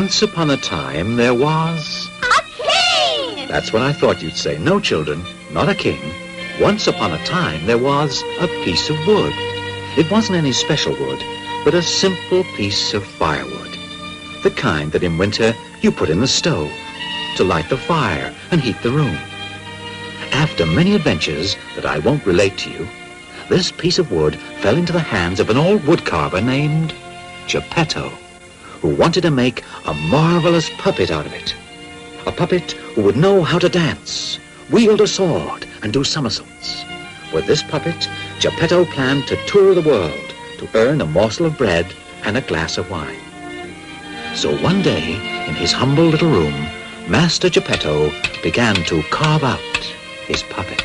Once upon a time, there was... A king! That's what I thought you'd say. No, children, not a king. Once upon a time, there was a piece of wood. It wasn't any special wood, but a simple piece of firewood. The kind that in winter you put in the stove to light the fire and heat the room. After many adventures that I won't relate to you, this piece of wood fell into the hands of an old woodcarver named Geppetto, who wanted to make a marvelous puppet out of it. A puppet who would know how to dance, wield a sword, and do somersaults. With this puppet, Geppetto planned to tour the world to earn a morsel of bread and a glass of wine. So one day, in his humble little room, Master Geppetto began to carve out his puppet.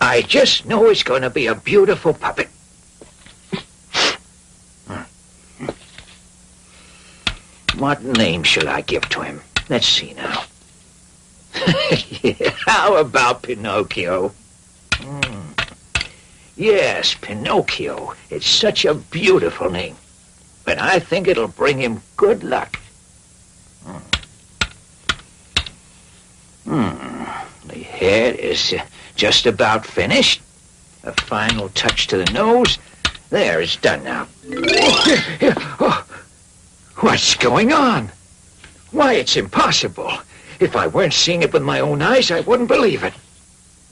I just know it's going to be a beautiful puppet. What name should I give to him? Let's see now. How about Pinocchio? Yes, Pinocchio. It's such a beautiful name. But I think it'll bring him good luck. The head is just about finished. A final touch to the nose. There, it's done now. What's going on? Why, it's impossible. If I weren't seeing it with my own eyes, I wouldn't believe it.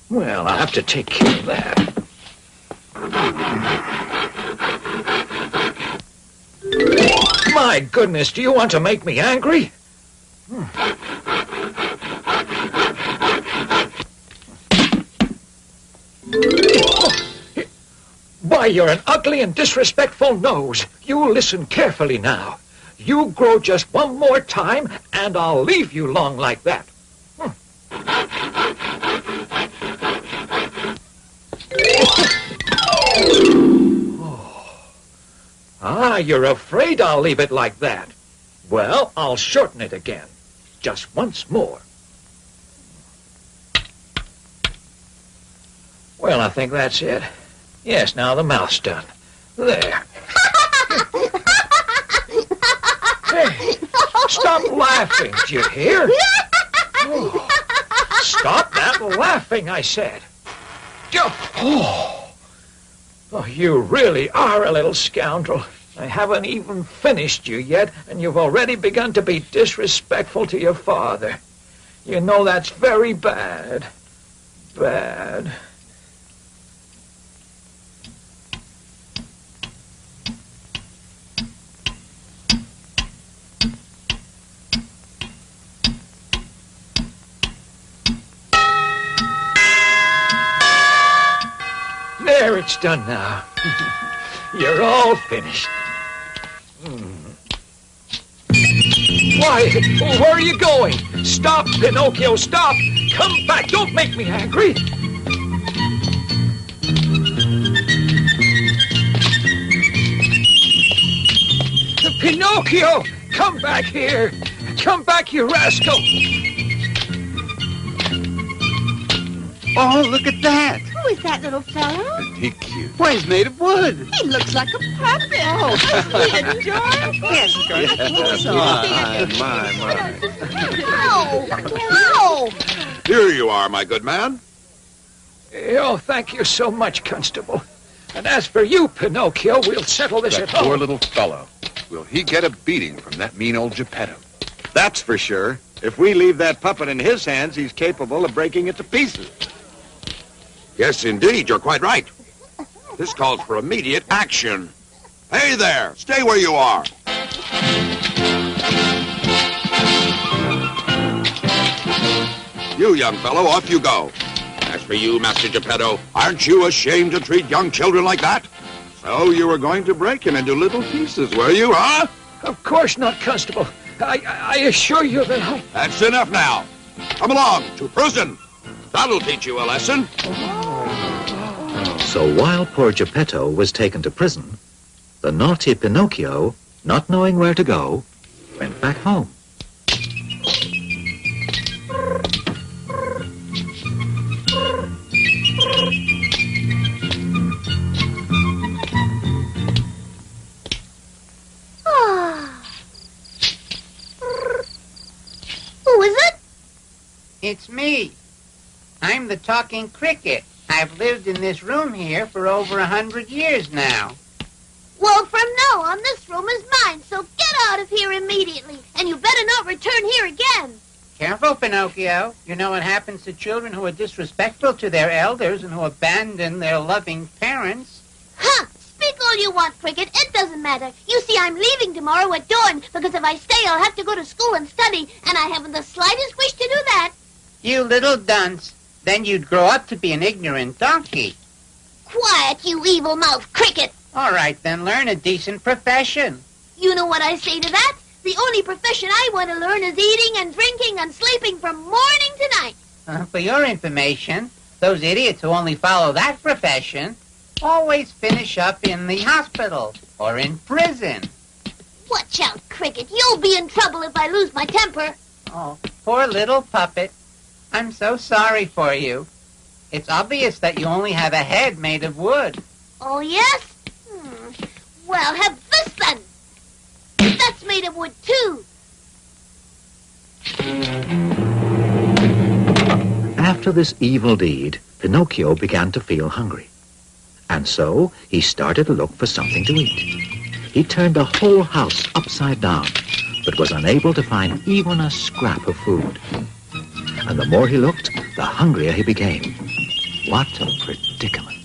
Well, I'll have to take care of that. My goodness, do you want to make me angry? Why, you're an ugly and disrespectful nose. You listen carefully now. You grow just one more time, and I'll leave you long like that. Ah, you're afraid I'll leave it like that. Well, I'll shorten it again. Just once more. Well, I think that's it. Yes, now the mouth's done. There. Hey, stop laughing, do you hear? Oh, stop that laughing, I said. Oh, you really are a little scoundrel. I haven't even finished you yet, and you've already begun to be disrespectful to your father. You know that's very bad. Bad. There, it's done now. You're all finished. Why, where are you going? Stop, Pinocchio, stop! Come back, don't make me angry! Pinocchio, come back here! Come back, you rascal! Oh, look at that! Who is that little fellow? Isn't he cute? Why, he's made of wood. He looks like a puppet. Oh, isn't he adorable? Yes, I think so. Oh! Here you are, my good man. Oh, thank you so much, Constable. And as for you, Pinocchio, we'll settle this at home. Poor little fellow. Will he get a beating from that mean old Geppetto? That's for sure. If we leave that puppet in his hands, he's capable of breaking it to pieces. Yes, indeed, you're quite right. This calls for immediate action. Hey there, stay where you are. You, young fellow, off you go. As for you, Master Geppetto, aren't you ashamed to treat young children like that? So you were going to break him into little pieces, were you, huh? Of course not, Constable. I assure you that I... That's enough now. Come along to prison. That'll teach you a lesson. So while poor Geppetto was taken to prison, the naughty Pinocchio, not knowing where to go, went back home. It's me. I'm the talking cricket. I've lived in this room here for over 100 years now. Well, from now on, this room is mine, so get out of here immediately. And you better not return here again. Careful, Pinocchio. You know what happens to children who are disrespectful to their elders and who abandon their loving parents. Huh! Speak all you want, Cricket. It doesn't matter. You see, I'm leaving tomorrow at dawn, because if I stay, I'll have to go to school and study, and I haven't the slightest wish to do that. You little dunce. Then you'd grow up to be an ignorant donkey. Quiet, you evil-mouthed Cricket. All right, then learn a decent profession. You know what I say to that? The only profession I want to learn is eating and drinking and sleeping from morning to night. For your information, those idiots who only follow that profession always finish up in the hospital or in prison. Watch out, Cricket. You'll be in trouble if I lose my temper. Oh, poor little puppet. I'm so sorry for you. It's obvious that you only have a head made of wood. Oh, yes? Well, have this then. That's made of wood, too. After this evil deed, Pinocchio began to feel hungry. And so he started to look for something to eat. He turned the whole house upside down, but was unable to find even a scrap of food. And the more he looked, the hungrier he became. What a predicament.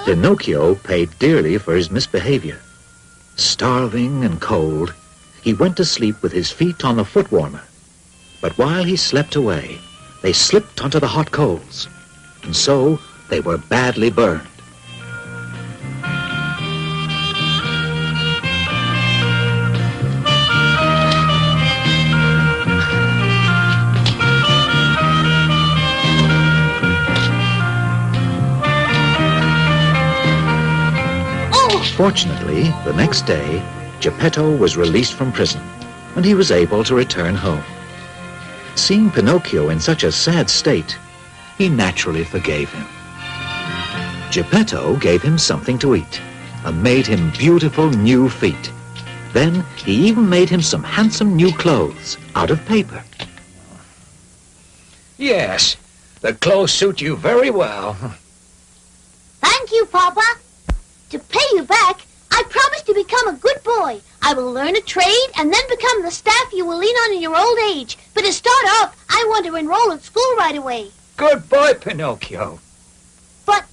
Pinocchio paid dearly for his misbehavior. Starving and cold, he went to sleep with his feet on the foot warmer. But while he slept away, they slipped onto the hot coals, and so they were badly burned. Fortunately, the next day, Geppetto was released from prison, and he was able to return home. Seeing Pinocchio in such a sad state, he naturally forgave him. Geppetto gave him something to eat, and made him beautiful new feet. Then he even made him some handsome new clothes out of paper. Yes, the clothes suit you very well. Thank you, Papa. To pay you back, I promise to become a good boy. I will learn a trade and then become the staff you will lean on in your old age. But to start off, I want to enroll at school right away. Good boy, Pinocchio. But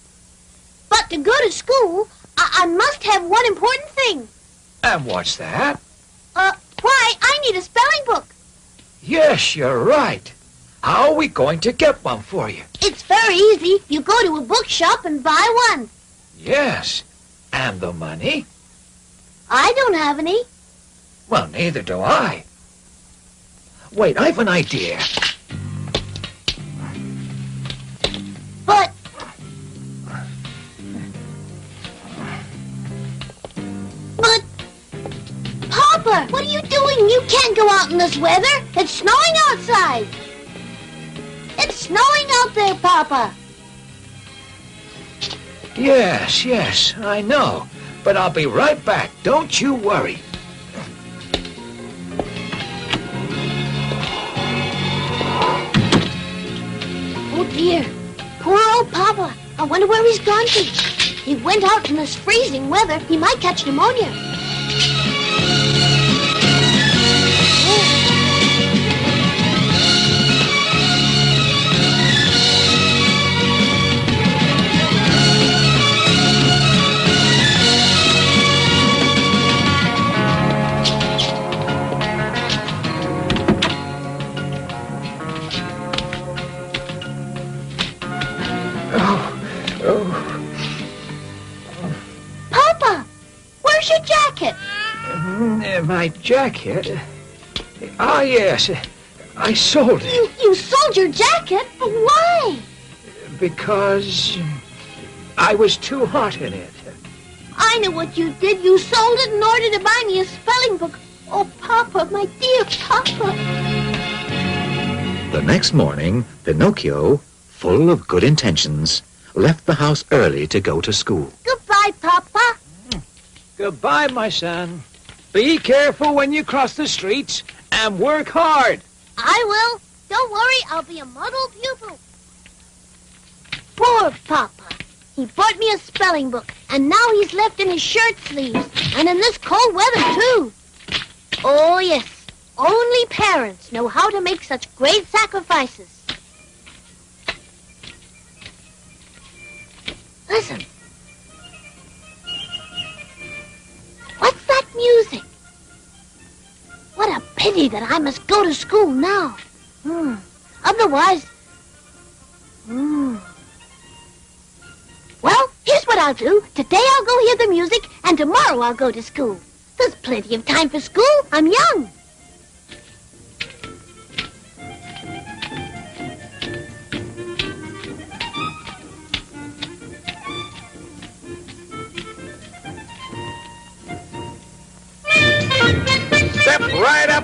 to go to school, I must have one important thing. And what's that? Why, I need a spelling book. Yes, you're right. How are we going to get one for you? It's very easy. You go to a bookshop and buy one. Yes. And the money? I don't have any. Well, neither do I. Wait, I've an idea. But... Papa, what are you doing? You can't go out in this weather. It's snowing outside. It's snowing out there, Papa. Yes, I know. But I'll be right back. Don't you worry. Oh, dear. Poor old Papa. I wonder where he's gone to. He went out in this freezing weather. He might catch pneumonia. my jacket? Ah, yes. I sold it. You sold your jacket? Why? Because I was too hot in it. I know what you did. You sold it in order to buy me a spelling book. Oh, Papa, my dear Papa. The next morning, Pinocchio, full of good intentions, left the house early to go to school. Goodbye, Papa. Goodbye, my son. Be careful when you cross the streets and work hard. I will. Don't worry, I'll be a model pupil. Poor Papa. He bought me a spelling book, and now he's left in his shirt sleeves, and in this cold weather, too. Oh, yes. Only parents know how to make such great sacrifices. Listen. What's that music? What a pity that I must go to school now. Otherwise... Well, here's what I'll do. Today I'll go hear the music, and tomorrow I'll go to school. There's plenty of time for school. I'm young.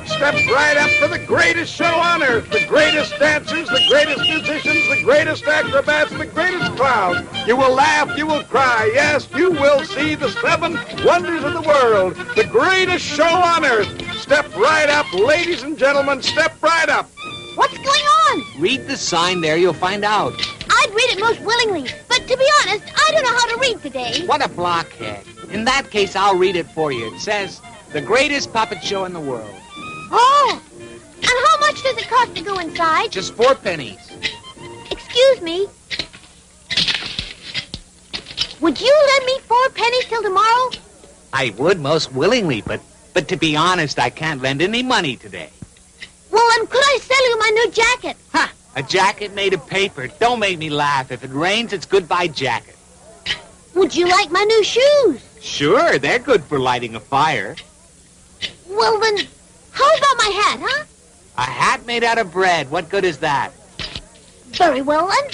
Step right up for the greatest show on earth. The greatest dancers, the greatest musicians, the greatest acrobats, the greatest clowns. You will laugh, you will cry. Yes, you will see the 7 wonders of the world. The greatest show on earth. Step right up, ladies and gentlemen, step right up. What's going on? Read the sign there, you'll find out. I'd read it most willingly, but to be honest, I don't know how to read today. What a blockhead. In that case, I'll read it for you. It says, the greatest puppet show in the world. Oh, and how much does it cost to go inside? Just 4 pennies. Excuse me. Would you lend me 4 pennies till tomorrow? I would most willingly, but to be honest, I can't lend any money today. Well, then could I sell you my new jacket? Ha! A jacket made of paper. Don't make me laugh. If it rains, it's goodbye jacket. Would you like my new shoes? Sure, they're good for lighting a fire. Well, then, how about my hat, huh? A hat made out of bread. What good is that? Very well, then.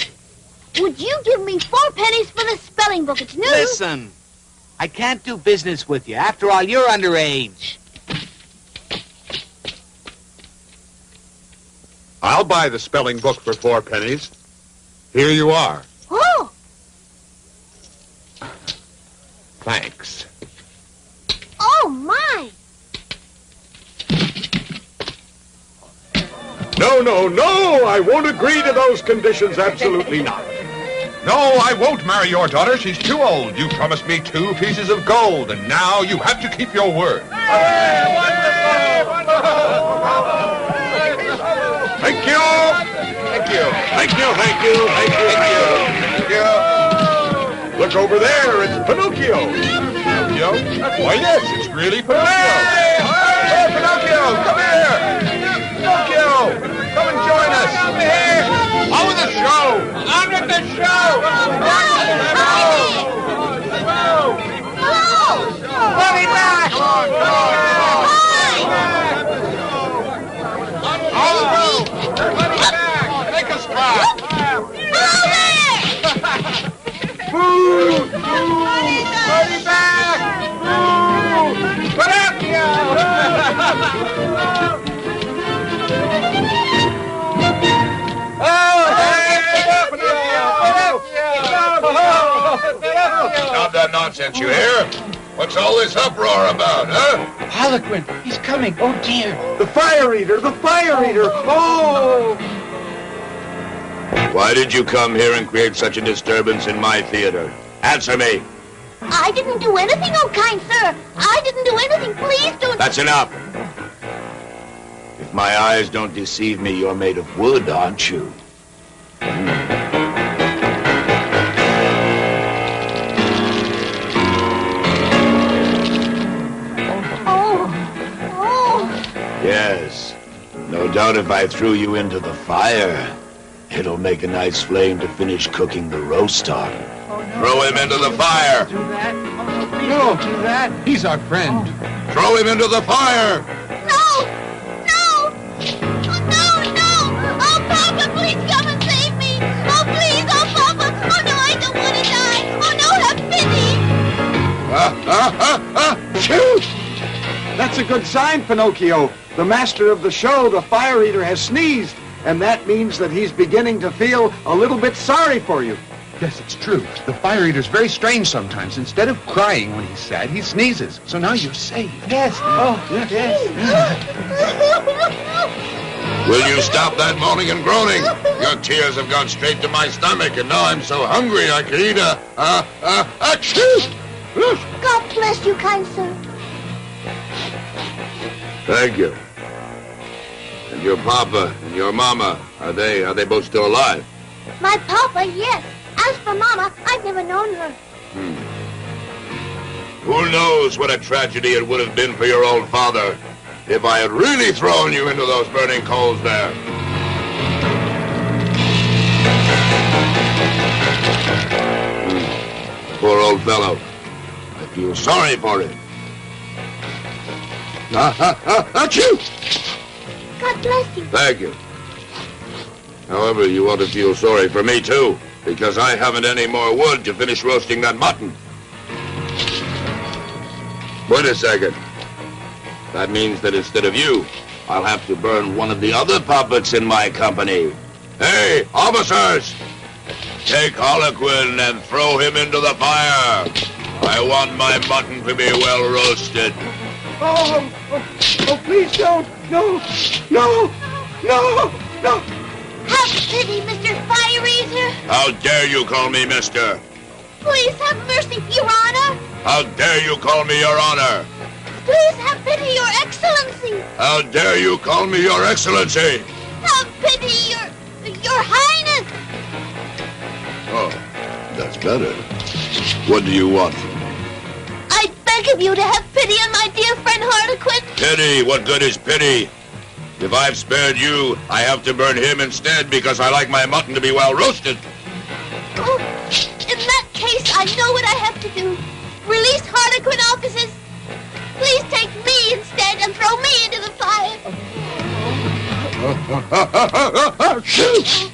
Would you give me 4 pennies for the spelling book? It's new. Listen, I can't do business with you. After all, you're underage. I'll buy the spelling book for 4 pennies. Here you are. Oh, Thanks. oh, my. No, I won't agree to those conditions. Absolutely not. No, I won't marry your daughter. She's too old. You promised me 2 pieces of gold, and now you have to keep your word. Thank you. Thank you. Thank you, thank you, thank you, thank you. Look over there, it's Pinocchio. Pinocchio? Why, yes, it's really Pinocchio. Hey, Pinocchio, come here. Pinocchio, come and join us. On with the show. On with the show. Let me back! Make us clap. Boo! Money back! Boo! Pinocchio! Stop that nonsense, you hear? What's all this uproar about, huh? Harlequin, he's coming. Oh, dear. The fire eater! The fire eater! Oh! Why did you come here and create such a disturbance in my theater? Answer me. I didn't do anything, oh kind sir. I didn't do anything. Please don't... That's enough. If my eyes don't deceive me, you're made of wood, aren't you? Yes. No doubt if I threw you into the fire, it'll make a nice flame to finish cooking the roast on. Throw him into the fire. Do that? No, do that. He's our friend. Throw him into the fire! No! No! Oh, no, no! Oh, Papa, please come and save me! Oh, please! Oh, Papa! Oh, no, I don't want to die! Oh, no, have pity! Shoot! That's a good sign, Pinocchio. The master of the show, the fire eater, has sneezed. And that means that he's beginning to feel a little bit sorry for you. Yes, it's true. The fire eater's very strange sometimes. Instead of crying when he's sad, he sneezes. So now you're safe. Yes. Oh, yes. Will you stop that moaning and groaning? Your tears have gone straight to my stomach, and now I'm so hungry I could eat achoo! God bless you, kind sir. Thank you. And your papa and your mama, are they both still alive? My papa, yes. As for Mama, I've never known her. Who knows what a tragedy it would have been for your old father if I had really thrown you into those burning coals there. Poor old fellow. I feel sorry for him. Achoo! God bless you. Thank you. However, you ought to feel sorry for me, too, because I haven't any more wood to finish roasting that mutton. Wait a second. That means that instead of you, I'll have to burn one of the other puppets in my company. Hey, officers! Take Harlequin and throw him into the fire. I want my mutton to be well roasted. Oh, please don't. No. Have pity, Mr. Fire Eater. How dare you call me mister? Please have mercy, Your Honor. How dare you call me your honor? Please have pity, Your Excellency. How dare you call me your excellency? Have pity, Your Highness. Oh, that's better. What do you want from me? I beg of you to have pity on my dear friend Harlequin. Pity? What good is pity? If I've spared you, I have to burn him instead because I like my mutton to be well roasted. Oh, in that case, I know what I have to do. Release Harlequin, officers. Please take me instead and throw me into the fire. Shoot!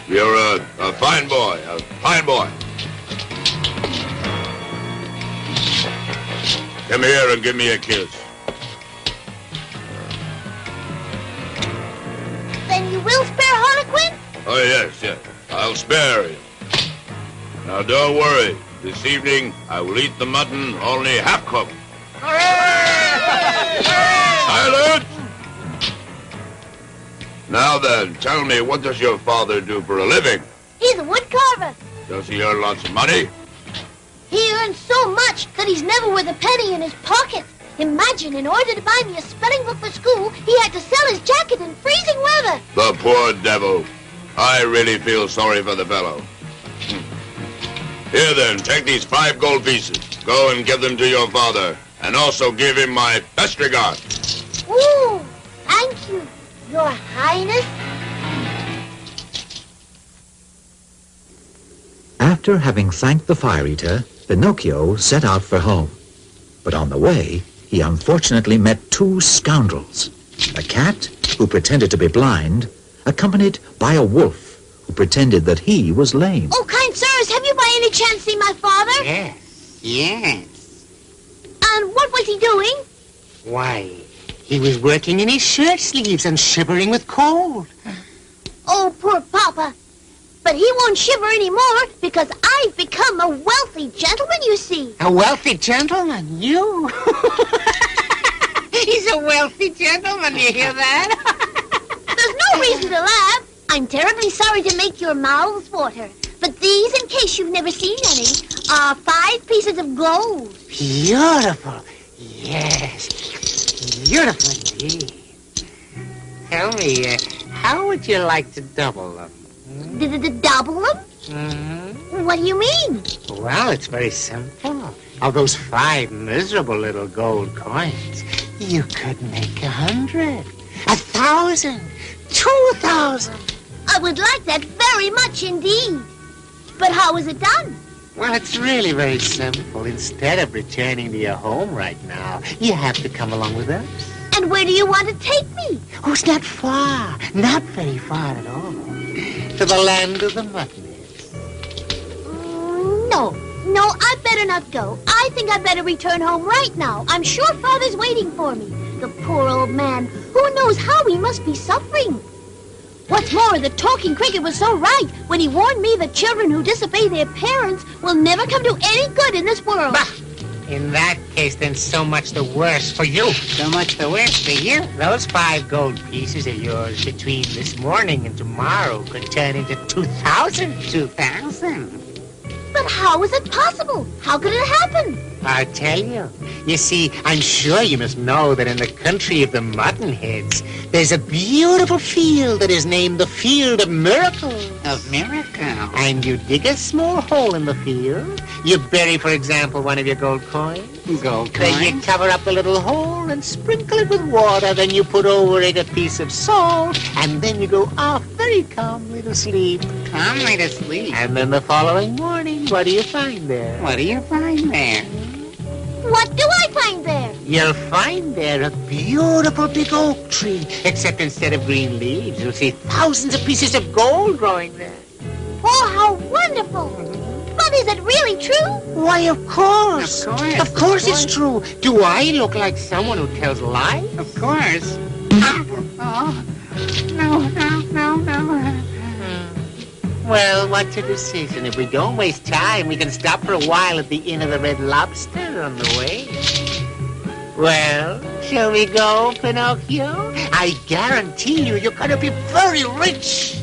You're a fine boy, a fine boy. Come here and give me a kiss. Then you will spare Harlequin? Oh, yes. I'll spare him. Now, don't worry. This evening, I will eat the mutton only half-cooked. Silence! Now then, tell me, what does your father do for a living? He's a woodcarver. Does he earn lots of money? He earns so much that he's never with a penny in his pocket. Imagine, in order to buy me a spelling book for school, he had to sell his jacket in freezing weather. The poor devil. I really feel sorry for the fellow. Here then, take these 5 gold pieces. Go and give them to your father. And also give him my best regards. Ooh, thank you, Your Highness. After having thanked the fire eater, Pinocchio set out for home. But on the way, he unfortunately met 2 scoundrels. A cat, who pretended to be blind, accompanied by a wolf, who pretended that he was lame. Oh, kind sirs, have you by any chance seen my father? Yes. And what was he doing? Why, he was working in his shirt sleeves and shivering with cold. Oh, poor Papa. But he won't shiver anymore because I've become a wealthy gentleman, you see. A wealthy gentleman, you? He's a wealthy gentleman, you hear that? There's no reason to laugh. I'm terribly sorry to make your mouths water. But these, in case you've never seen any, are 5 pieces of gold. Beautiful. Yes, beautiful indeed. Tell me, how would you like to double them? Double them? Mm-hmm. What do you mean? Well, it's very simple. Of those 5 miserable little gold coins, you could make 100, 1,000, 2,000. I would like that very much indeed. But how is it done? Well, it's really very simple. Instead of returning to your home right now, you have to come along with us. And where do you want to take me? Oh, it's not far. Not very far at all. To the land of the muttonheads. No, I'd better not go. I think I'd better return home right now. I'm sure Father's waiting for me. The poor old man. Who knows how he must be suffering? What's more, the talking cricket was so right when he warned me that children who disobey their parents will never come to any good in this world. Bah! In that case, then so much the worse for you. So much the worse for you. Those 5 gold pieces of yours between this morning and tomorrow could turn into 2,000. 2,000. But how is it possible? How could it happen? I'll tell you. You see, I'm sure you must know that in the country of the Muttonheads, there's a beautiful field that is named the Field of Miracles. Of miracles. And you dig a small hole in the field. You bury, for example, one of your gold coins. Gold Then you coins. cover up the little hole and sprinkle it with water. Then you put over it a piece of salt. And then you go off very calmly to sleep. Calmly to sleep. And then the following morning, what do you find there? What do you find there? What do I find there? You'll find there a beautiful big oak tree. Except instead of green leaves, you'll see thousands of pieces of gold growing there. Oh, how wonderful. But is it really true? Why, of course. Of course. Of course it's true. Do I look like someone who tells lies? Of course. Oh, no. Well, what's your decision? If we don't waste time, we can stop for a while at the Inn of the Red Lobster on the way. Well, shall we go, Pinocchio? I guarantee you're going to be very rich.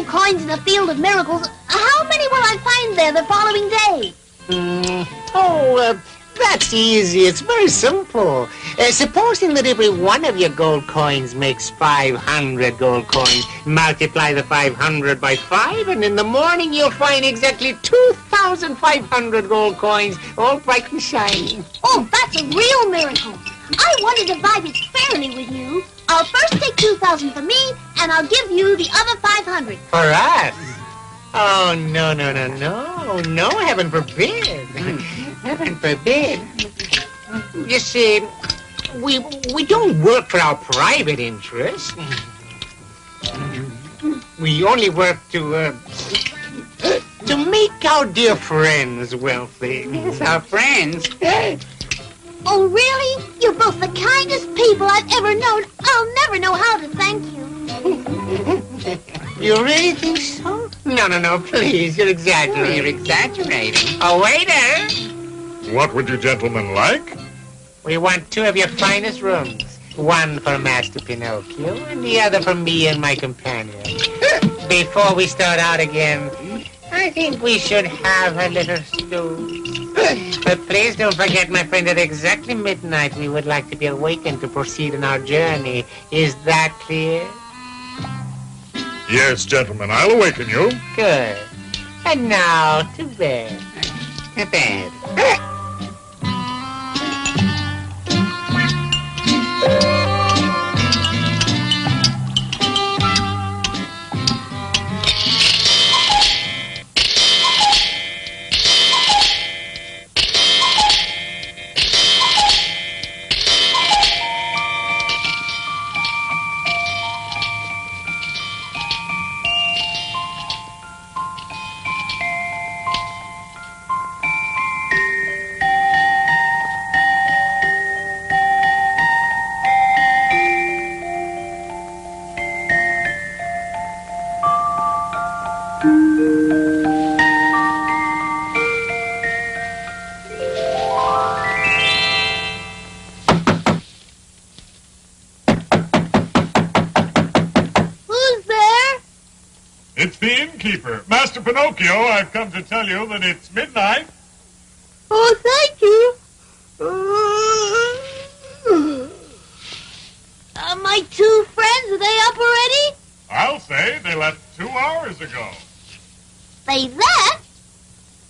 Coins in a field of miracles, how many will I find there the following day? That's easy. It's very simple. Supposing that every one of your gold coins makes 500 gold coins, multiply the 500 by 5, and in the morning you'll find exactly 2,500 gold coins, all bright and shiny. Oh, that's a real miracle. I want to divide it fairly with you. I'll first take 2,000 for me, and I'll give you the other 500. For us? Oh, no, heaven forbid. Heaven forbid. You see, we don't work for our private interest. We only work to make our dear friends wealthy. Yes, our friends. Oh, really? You're both the kindest people I've ever known. I'll never know how to thank you. You really think so? No, please, you're exaggerating. You're exaggerating. Oh, waiter! What would you gentlemen like? We want 2 of your finest rooms. One for Master Pinocchio and the other for me and my companion. Before we start out again, I think we should have a little stew. But please don't forget, my friend, at exactly midnight we would like to be awakened to proceed on our journey. Is that clear? Yes, gentlemen, I'll awaken you. Good. And now to bed. To bed. It's the innkeeper. Master Pinocchio, I've come to tell you that it's midnight. Oh, thank you. My two friends, are they up already? I'll say they left 2 hours ago. They left?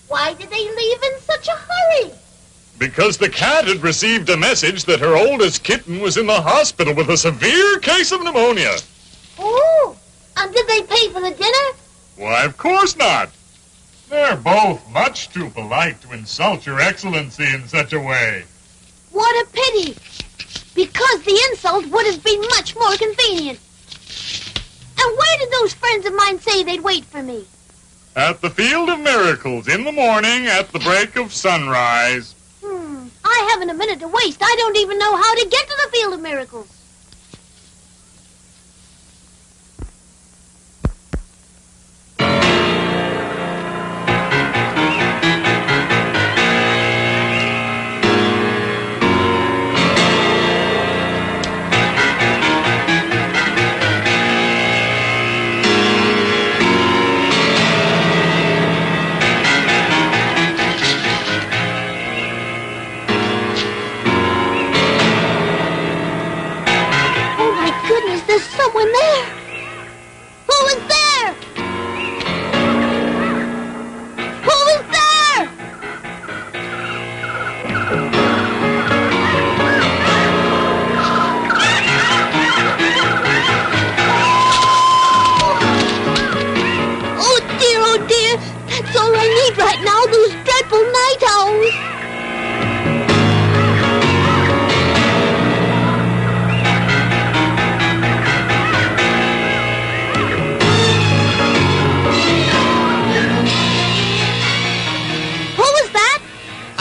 Why did they leave in such a hurry? Because the cat had received a message that her oldest kitten was in the hospital with a severe case of pneumonia. Oh, and did they pay for the dinner? Why, of course not. They're both much too polite to insult your excellency in such a way. What a pity. Because the insult would have been much more convenient. And where did those friends of mine say they'd wait for me? At the Field of Miracles in the morning at the break of sunrise. I haven't a minute to waste. I don't even know how to get to the Field of Miracles. There's someone there. Who is there? Who is there? Oh dear. That's all I need right now, those dreadful night owls.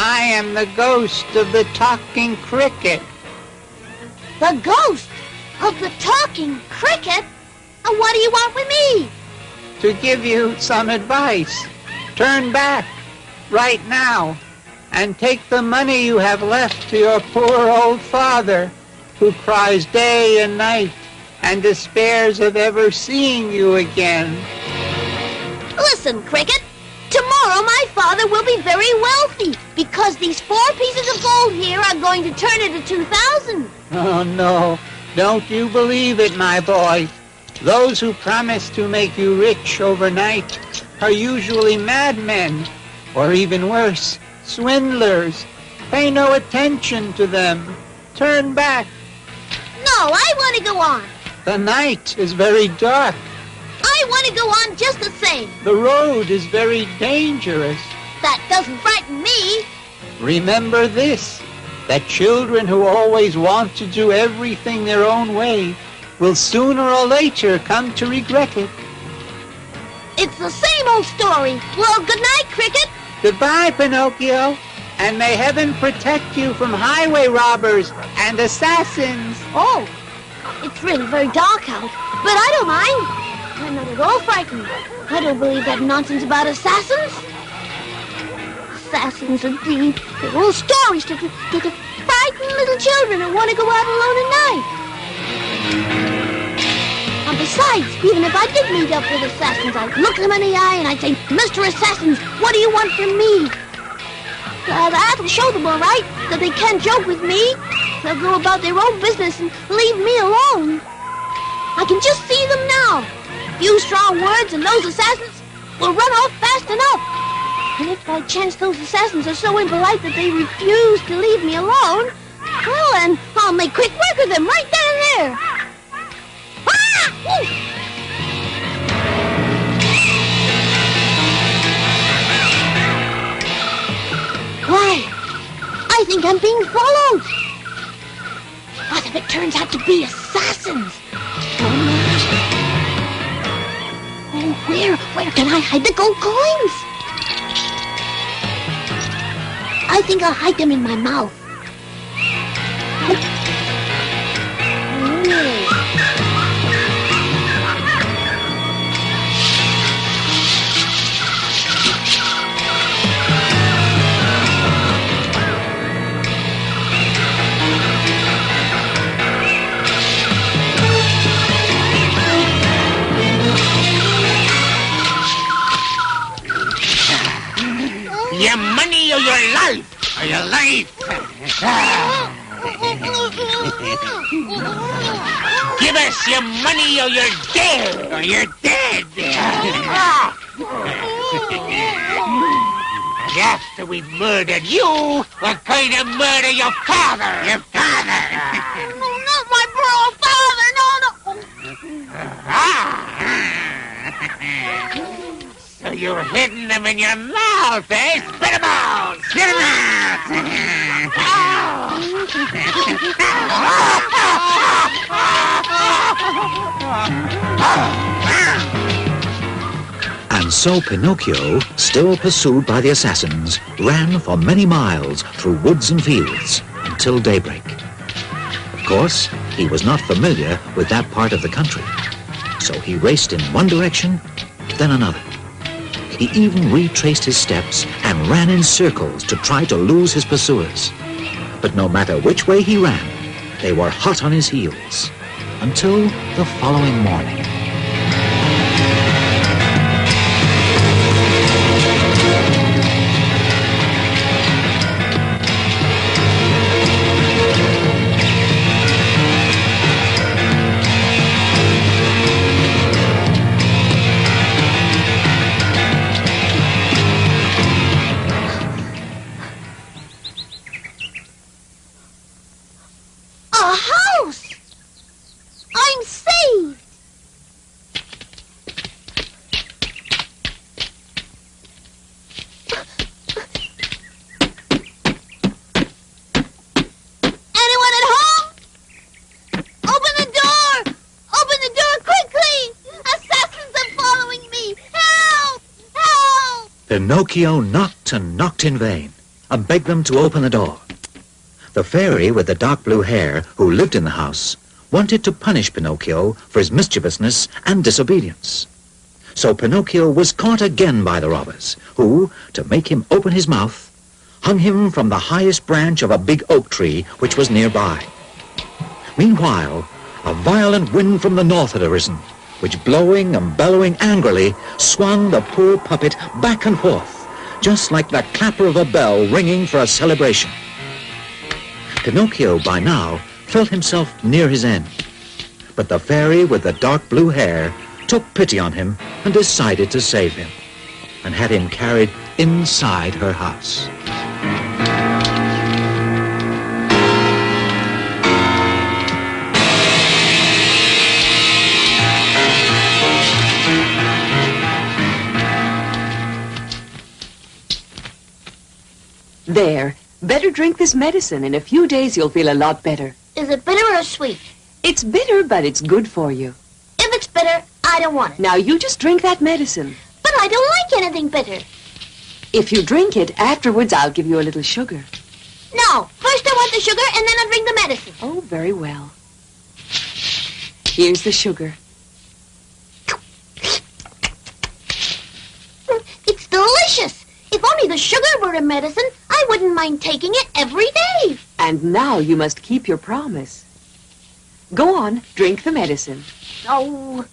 I am the ghost of the talking cricket. The ghost of the talking cricket? And what do you want with me? To give you some advice. Turn back right now and take the money you have left to your poor old father, who cries day and night and despairs of ever seeing you again. Listen, Cricket. Tomorrow my father will be very wealthy because these 4 pieces of gold here are going to turn into 2,000. Oh, no. Don't you believe it, my boy. Those who promise to make you rich overnight are usually madmen, or even worse, swindlers. Pay no attention to them. Turn back. No, I want to go on. The night is very dark. I want to go on just the same. The road is very dangerous. That doesn't frighten me. Remember this, that children who always want to do everything their own way will sooner or later come to regret it. It's the same old story. Well, good night, Cricket. Goodbye, Pinocchio. And may heaven protect you from highway robbers and assassins. Oh, it's really very dark out, but I don't mind. I'm not at all frightened. I don't believe that nonsense about assassins. Assassins, indeed. They're all stories to frighten little children who want to go out alone at night. And besides, even if I did meet up with assassins, I'd look them in the eye and I'd say, Mr. Assassins, what do you want from me? That'll show them all right that they can't joke with me. They'll go about their own business and leave me alone. I can just see them now. Few strong words and those assassins will run off fast enough. And if by chance those assassins are so impolite that they refuse to leave me alone, well then, I'll make quick work of them right then and there. Ah! Woo! Why, I think I'm being followed. What if it turns out to be assassins? Oh, where can I hide the gold coins? I think I'll hide them in my mouth. Your money money or your life? Or your life. Give us your money or you're dead. Or you're dead. And after we've murdered you, we're going to murder your father. Your father. Not my poor old father. So you're hiding them in your mouth, eh? Spit them out! Spit 'em out. And so Pinocchio, still pursued by the assassins, ran for many miles through woods and fields until daybreak. Of course, he was not familiar with that part of the country, so he raced in one direction, then another. He even retraced his steps and ran in circles to try to lose his pursuers. But no matter which way he ran, they were hot on his heels until the following morning. A house! I'm saved! Anyone at home? Open the door! Open the door quickly! Assassins are following me! Help! Help! Pinocchio knocked and knocked in vain and begged them to open the door. The fairy with the dark blue hair who lived in the house wanted to punish Pinocchio for his mischievousness and disobedience. So Pinocchio was caught again by the robbers, who, to make him open his mouth, hung him from the highest branch of a big oak tree which was nearby. Meanwhile, a violent wind from the north had arisen, which, blowing and bellowing angrily, swung the poor puppet back and forth, just like the clapper of a bell ringing for a celebration. Pinocchio, by now, felt himself near his end. But the fairy with the dark blue hair took pity on him and decided to save him, and had him carried inside her house. There. Better drink this medicine. In a few days, you'll feel a lot better. Is it bitter or sweet? It's bitter, but it's good for you. If it's bitter, I don't want it. Now, you just drink that medicine. But I don't like anything bitter. If you drink it, afterwards, I'll give you a little sugar. No, first I want the sugar, and then I'll drink the medicine. Oh, very well. Here's the sugar. It's delicious. If only the sugar were a medicine, I wouldn't mind taking it every day. And now you must keep your promise. Go on, drink the medicine. Oh,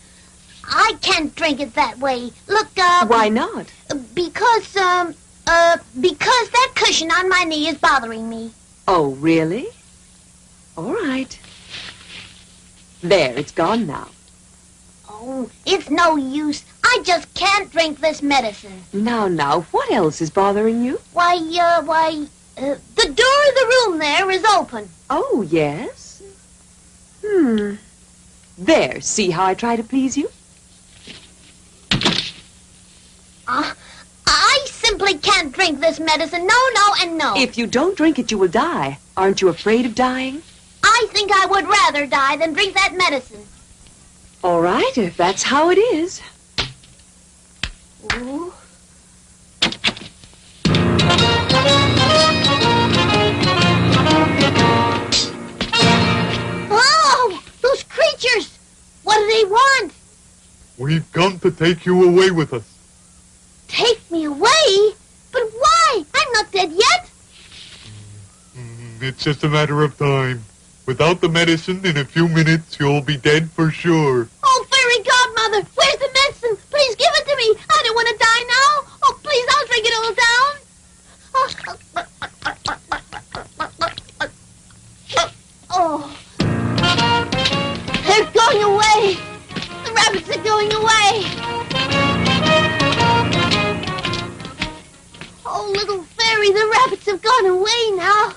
I can't drink it that way. Look, Why not? Because that cushion on my knee is bothering me. Oh, really? All right. There, it's gone now. Oh, it's no use. I just can't drink this medicine. Now, what else is bothering you? The door of the room there is open. Oh, yes? There, see how I try to please you? I simply can't drink this medicine. No, and no. If you don't drink it, you will die. Aren't you afraid of dying? I think I would rather die than drink that medicine. All right, if that's how it is. Ooh. Oh, those creatures! What do they want? We've come to take you away with us. Take me away? But why? I'm not dead yet. It's just a matter of time. Without the medicine, in a few minutes, you'll be dead for sure. Oh, fairy godmother, where's the medicine? Please give it to me. I don't want to die now. Oh, please, I'll drink it all down. rabbits are going away. Oh, little fairy, the rabbits have gone away now.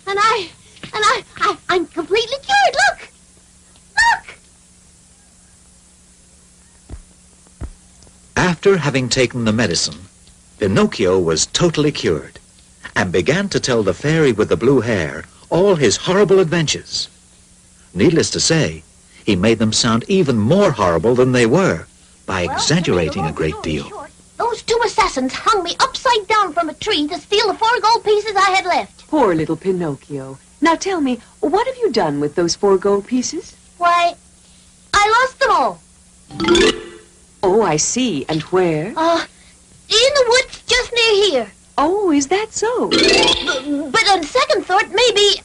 And I'm completely cured. Look! Look! After having taken the medicine, Pinocchio was totally cured and began to tell the fairy with the blue hair all his horrible adventures. Needless to say, he made them sound even more horrible than they were by exaggerating a great deal. Those two assassins hung me upside down from a tree to steal the 4 gold pieces I had left. Poor little Pinocchio. Now tell me, what have you done with those 4 gold pieces? Why, I lost them all. Oh, I see. And where? In the woods just near here. Oh, is that so? But on second thought, maybe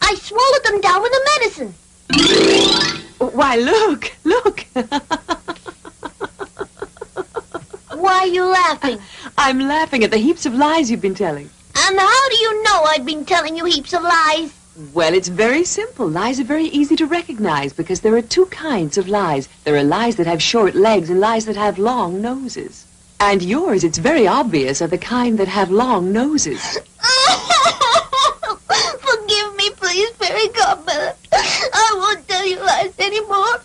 I swallowed them down with the medicine. Why, look, look. Why are you laughing? I'm laughing at the heaps of lies you've been telling. And how do you know I've been telling you heaps of lies? Well, it's very simple. Lies are very easy to recognize because there are 2 kinds of lies. There are lies that have short legs and lies that have long noses. And yours, it's very obvious, are the kind that have long noses. Forgive me, please, fairy godmother. I won't tell you lies anymore.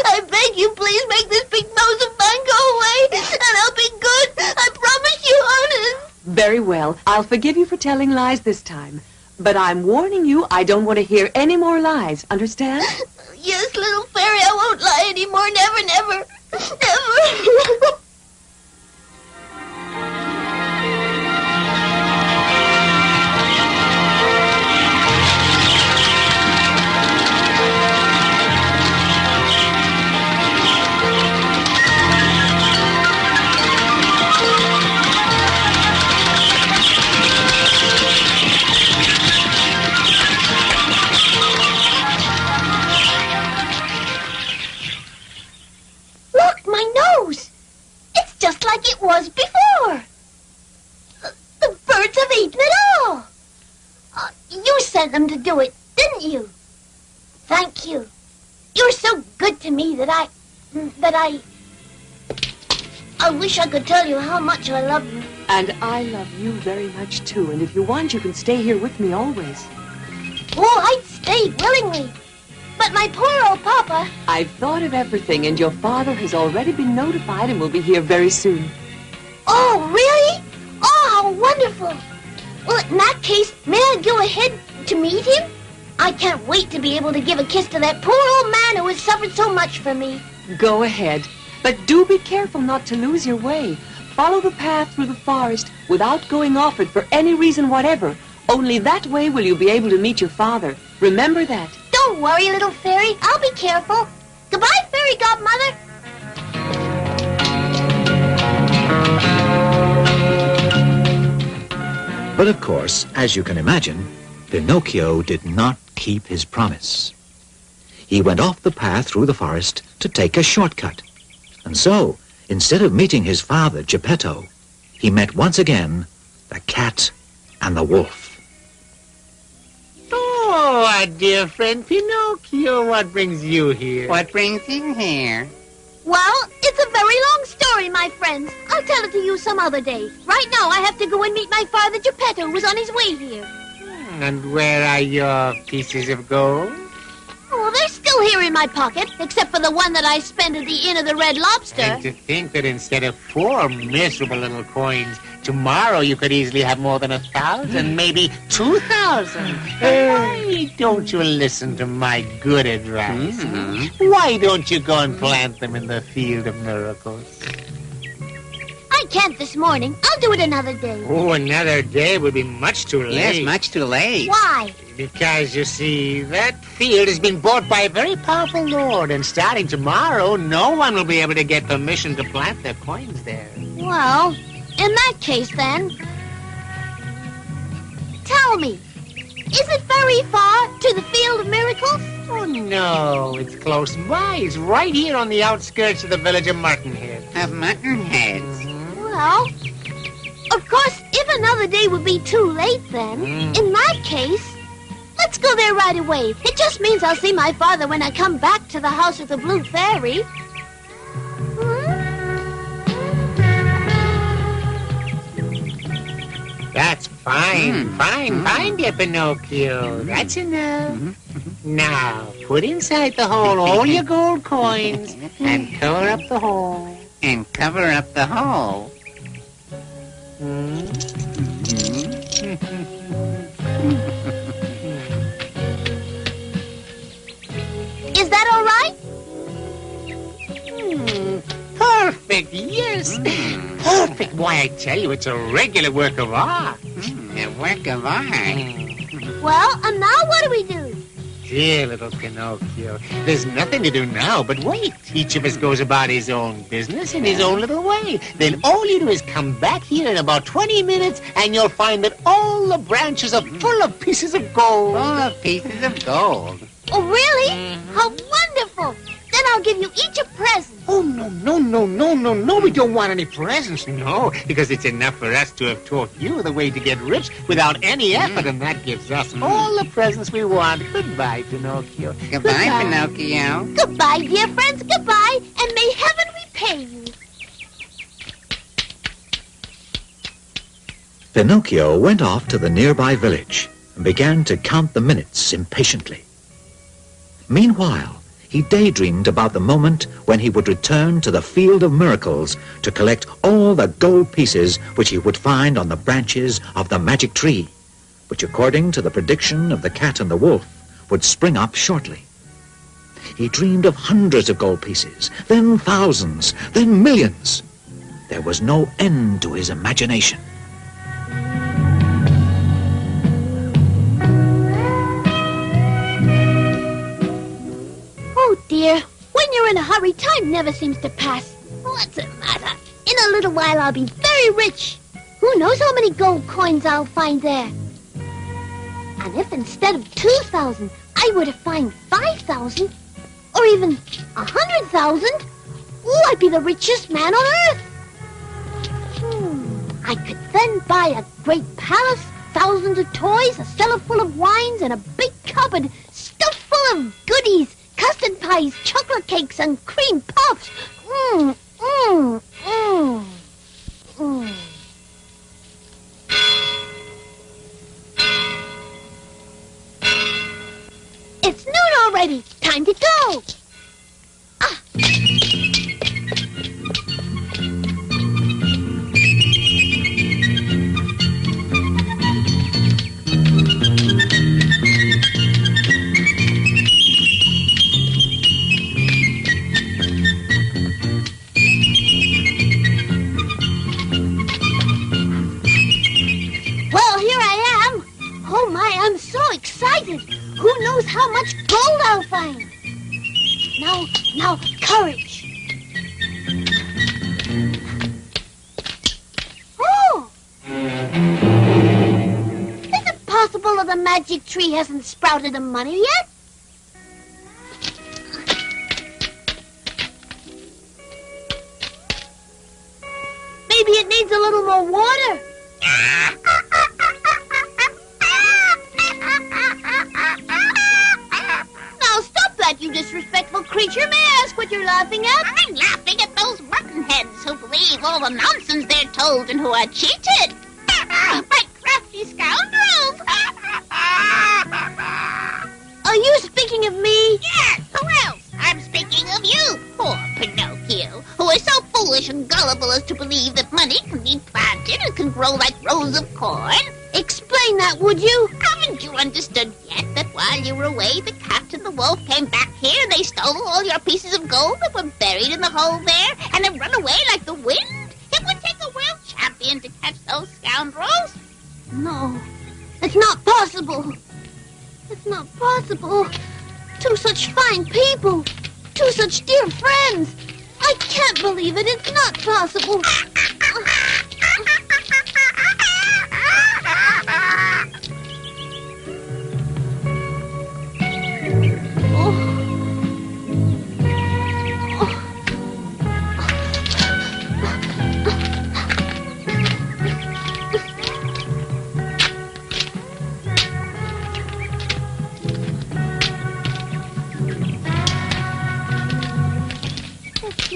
I beg you, please make this big nose of mine go away, and I'll be good. I promise you, honest. Very well. I'll forgive you for telling lies this time. But I'm warning you, I don't want to hear any more lies. Understand? Yes, little fairy, I won't lie anymore. Never, never, never. It was before. The birds have eaten it all. You sent them to do it, didn't you? Thank you. You're so good to me that I wish I could tell you how much I love you. And I love you very much, too. And if you want, you can stay here with me always. Oh, I'd stay willingly. But my poor old papa... I've thought of everything, and your father has already been notified and will be here very soon. Oh, really? Oh, how wonderful. Well, in that case, may I go ahead to meet him? I can't wait to be able to give a kiss to that poor old man who has suffered so much for me. Go ahead. But do be careful not to lose your way. Follow the path through the forest without going off it for any reason whatever. Only that way will you be able to meet your father. Remember that. Don't worry, little fairy. I'll be careful. Goodbye, fairy godmother. But of course, as you can imagine, Pinocchio did not keep his promise. He went off the path through the forest to take a shortcut. And so, instead of meeting his father, Geppetto, he met once again the cat and the wolf. Oh, our dear friend Pinocchio, what brings you here? What brings you here? Well, it's a very long story, my friends. I'll tell it to you some other day. Right now, I have to go and meet my father, Geppetto, who's on his way here. And where are your pieces of gold? Oh, they're still here in my pocket, except for the one that I spent at the Inn of the Red Lobster. And to think that instead of 4 miserable little coins, tomorrow you could easily have more than 1,000, maybe 2,000. Why don't you listen to my good advice? Why don't you go and plant them in the field of miracles? I can't this morning. I'll do it another day. Oh, another day would be much too late. Yes, much too late. Why? Because, you see, that field has been bought by a very powerful lord, and starting tomorrow, no one will be able to get permission to plant their coins there. Well, in that case, then, tell me, is it very far to the Field of Miracles? Oh, no, it's close by. It's right here on the outskirts of the village of Martinhead. Of Muttonheads. Well, of course, if another day would be too late, then, in that case, let's Let's go there right away. It just means I'll see my father when I come back to the house of the Blue Fairy. That's fine, fine, dear Pinocchio. That's enough. Now, put inside the hole all your gold coins and cover up the hole. And cover up the hole. Is that all right? Perfect, yes. Perfect. Why, I tell you, it's a regular work of art. A work of art. Well, and now what do we do? Dear little Pinocchio, there's nothing to do now but wait. Each of us goes about his own business in his own little way. Then all you do is come back here in about 20 minutes and you'll find that all the branches are full of pieces of gold. Full of pieces of gold. Oh, really? How wonderful! Then I'll give you each a present. Oh, no, we don't want any presents, no, because it's enough for us to have taught you the way to get rich without any effort, and that gives us all the presents we want. Goodbye, Pinocchio. Goodbye, Pinocchio. Goodbye, dear friends, goodbye, and may heaven repay you. Pinocchio went off to the nearby village and began to count the minutes impatiently. Meanwhile, he daydreamed about the moment when he would return to the Field of Miracles to collect all the gold pieces which he would find on the branches of the magic tree, which, according to the prediction of the cat and the wolf, would spring up shortly. He dreamed of hundreds of gold pieces, then thousands, then millions. There was no end to his imagination. Oh, dear. When you're in a hurry, time never seems to pass. What's the matter? In a little while, I'll be very rich. Who knows how many gold coins I'll find there? And if instead of 2,000, I were to find 5,000, or even 100,000, oh, I'd be the richest man on earth. I could then buy a great palace, thousands of toys, a cellar full of wines, and a big cupboard stuffed full of goodies, custard pies, chocolate cakes, and cream puffs. It's noon already. Time to go. Well, here I am. Oh, my, I'm so excited. Who knows how much gold I'll find? Now, courage. Oh! Is it possible that the magic tree hasn't sprouted the money yet? Maybe it needs a little more water. Now stop that, you disrespectful creature. May I ask what you're laughing at? I'm laughing at those muttonheads who believe all the nonsense they're told and who are cheated by crafty scoundrels. Are you speaking of me? Yes, who else? I'm speaking of you, poor Pinocchio, who is so foolish and gullible as to believe that money can be planted and can grow like rows of corn. Explain that, would you? Haven't you understood yet that while you were away, the cat and the wolf came back here and they stole all your pieces of gold that were buried in the hole there and have run away like the wind? It would take a world champion to catch those scoundrels. No, it's not possible. It's not possible. Two such fine people. Two such dear friends. I can't believe it. It's not possible.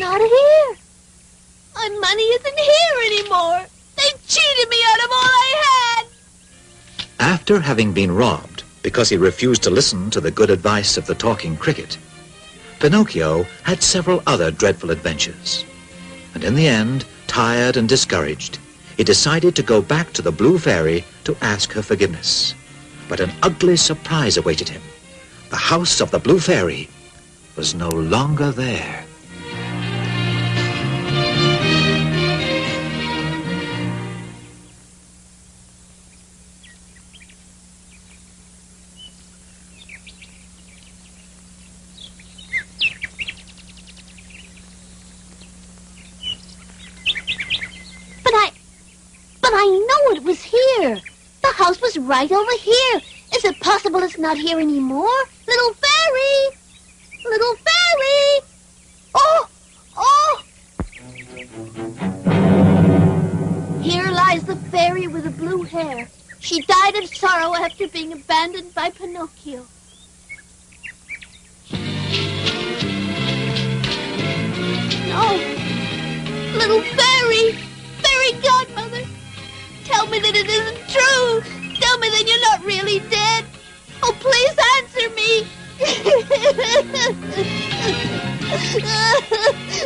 not here. My money isn't here anymore. They cheated me out of all I had. After having been robbed because he refused to listen to the good advice of the talking cricket, Pinocchio had several other dreadful adventures. And in the end, tired and discouraged, he decided to go back to the Blue Fairy to ask her forgiveness. But an ugly surprise awaited him. The house of the Blue Fairy was no longer there. But I know it was here. The house was right over here. Is it possible it's not here anymore? Little fairy! Little fairy! Oh! Oh! Here lies the fairy with the blue hair. She died of sorrow after being abandoned by Pinocchio. No! Little fairy! Fairy godmother! Tell me that it isn't true! Tell me that you're not really dead! Oh, please answer me!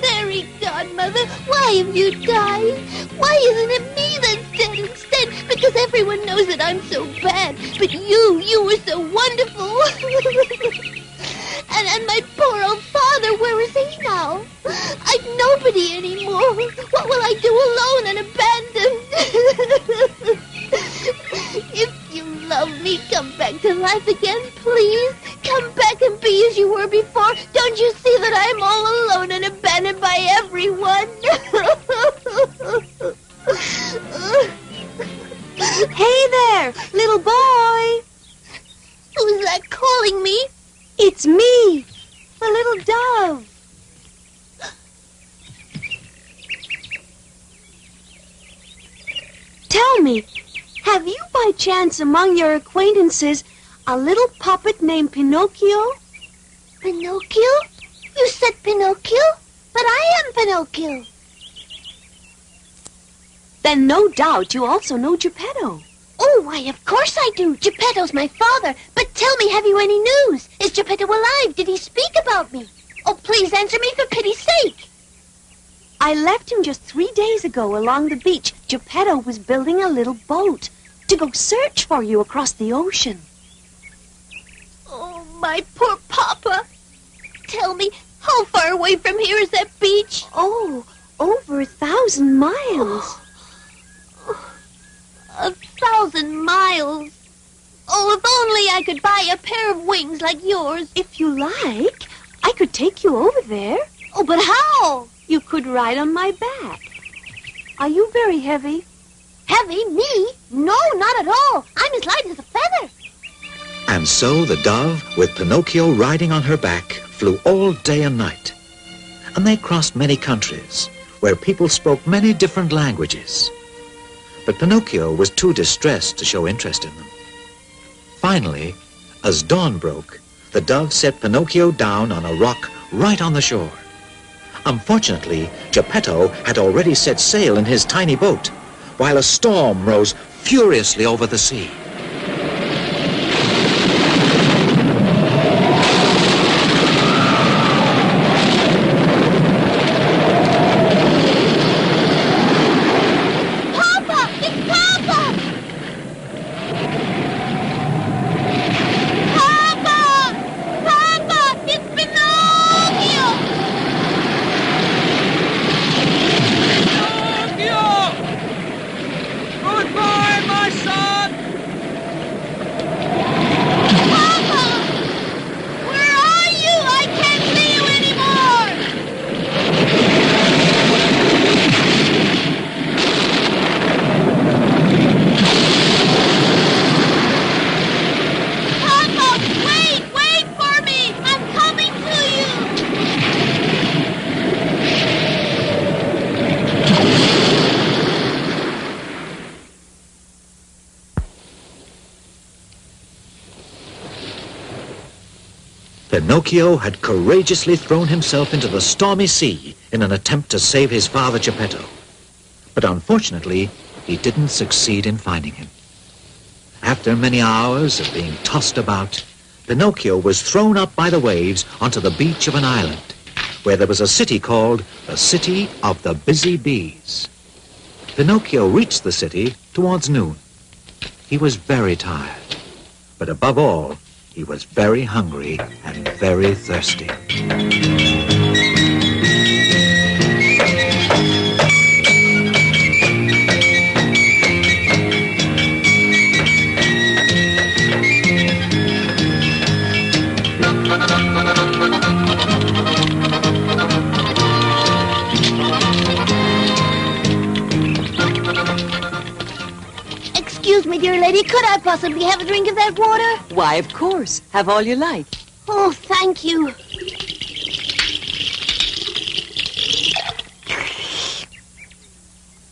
Fairy godmother, why have you died? Why isn't it me that's dead instead? Because everyone knows that I'm so bad. But you were so wonderful. And my poor old father, where is he now? I've nobody anymore. What will I do alone and abandoned? If you love me, come back to life again, please. Come back and be as you were before. Don't you see that I'm all alone and abandoned by everyone? Hey there, little boy. Who's that calling me? It's me, the little dove. Tell me, have you by chance among your acquaintances a little puppet named Pinocchio? Pinocchio? You said Pinocchio? But I am Pinocchio. Then no doubt you also know Geppetto. Oh, why, of course I do. Geppetto's my father. But tell me, have you any news? Is Geppetto alive? Did he speak about me? Oh, please answer me for pity's sake. I left him just 3 days ago along the beach. Geppetto was building a little boat to go search for you across the ocean. Oh, my poor papa. Tell me, how far away from here is that beach? Oh, over 1,000 miles. 1,000 miles. Oh, if only I could buy a pair of wings like yours. If you like, I could take you over there. Oh, but how? You could ride on my back. Are you very heavy? Heavy? Me? No, not at all. I'm as light as a feather. And so the dove, with Pinocchio riding on her back, flew all day and night. And they crossed many countries, where people spoke many different languages. But Pinocchio was too distressed to show interest in them. Finally, as dawn broke, the dove set Pinocchio down on a rock right on the shore. Unfortunately, Geppetto had already set sail in his tiny boat, while a storm rose furiously over the sea. Pinocchio had courageously thrown himself into the stormy sea in an attempt to save his father Geppetto. But unfortunately, he didn't succeed in finding him. After many hours of being tossed about, Pinocchio was thrown up by the waves onto the beach of an island, where there was a city called the City of the Busy Bees. Pinocchio reached the city towards noon. He was very tired, but above all, he was very hungry and very thirsty. Excuse me, dear lady, could I possibly have a drink of that water? Why, of course. Have all you like. Oh, thank you.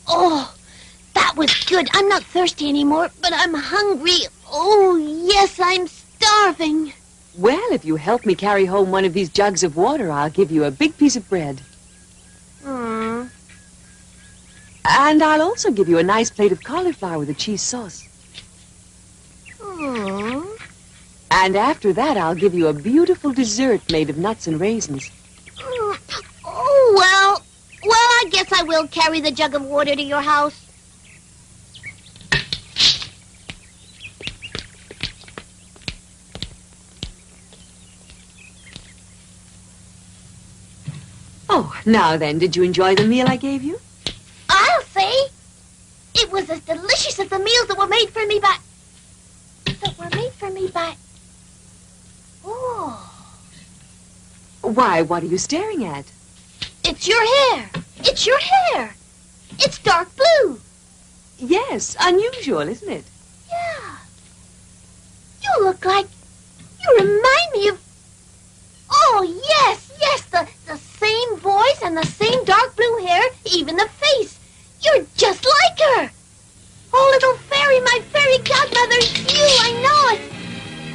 Oh, that was good. I'm not thirsty anymore, but I'm hungry. Oh, yes, I'm starving. Well, if you help me carry home one of these jugs of water, I'll give you a big piece of bread. And I'll also give you a nice plate of cauliflower with a cheese sauce. And after that, I'll give you a beautiful dessert made of nuts and raisins. Oh, well, I guess I will carry the jug of water to your house. Oh, now then, did you enjoy the meal I gave you? I'll say. It was as delicious as the meals that were made for me by... Oh. Why, what are you staring at? It's your hair. It's your hair. It's dark blue. Yes, unusual, isn't it? Yeah. You look like... You remind me of... Oh, yes, the same voice and the same dark blue hair, even the face. You're just like her. Oh, little fairy, my fairy godmother, it's you, I know it.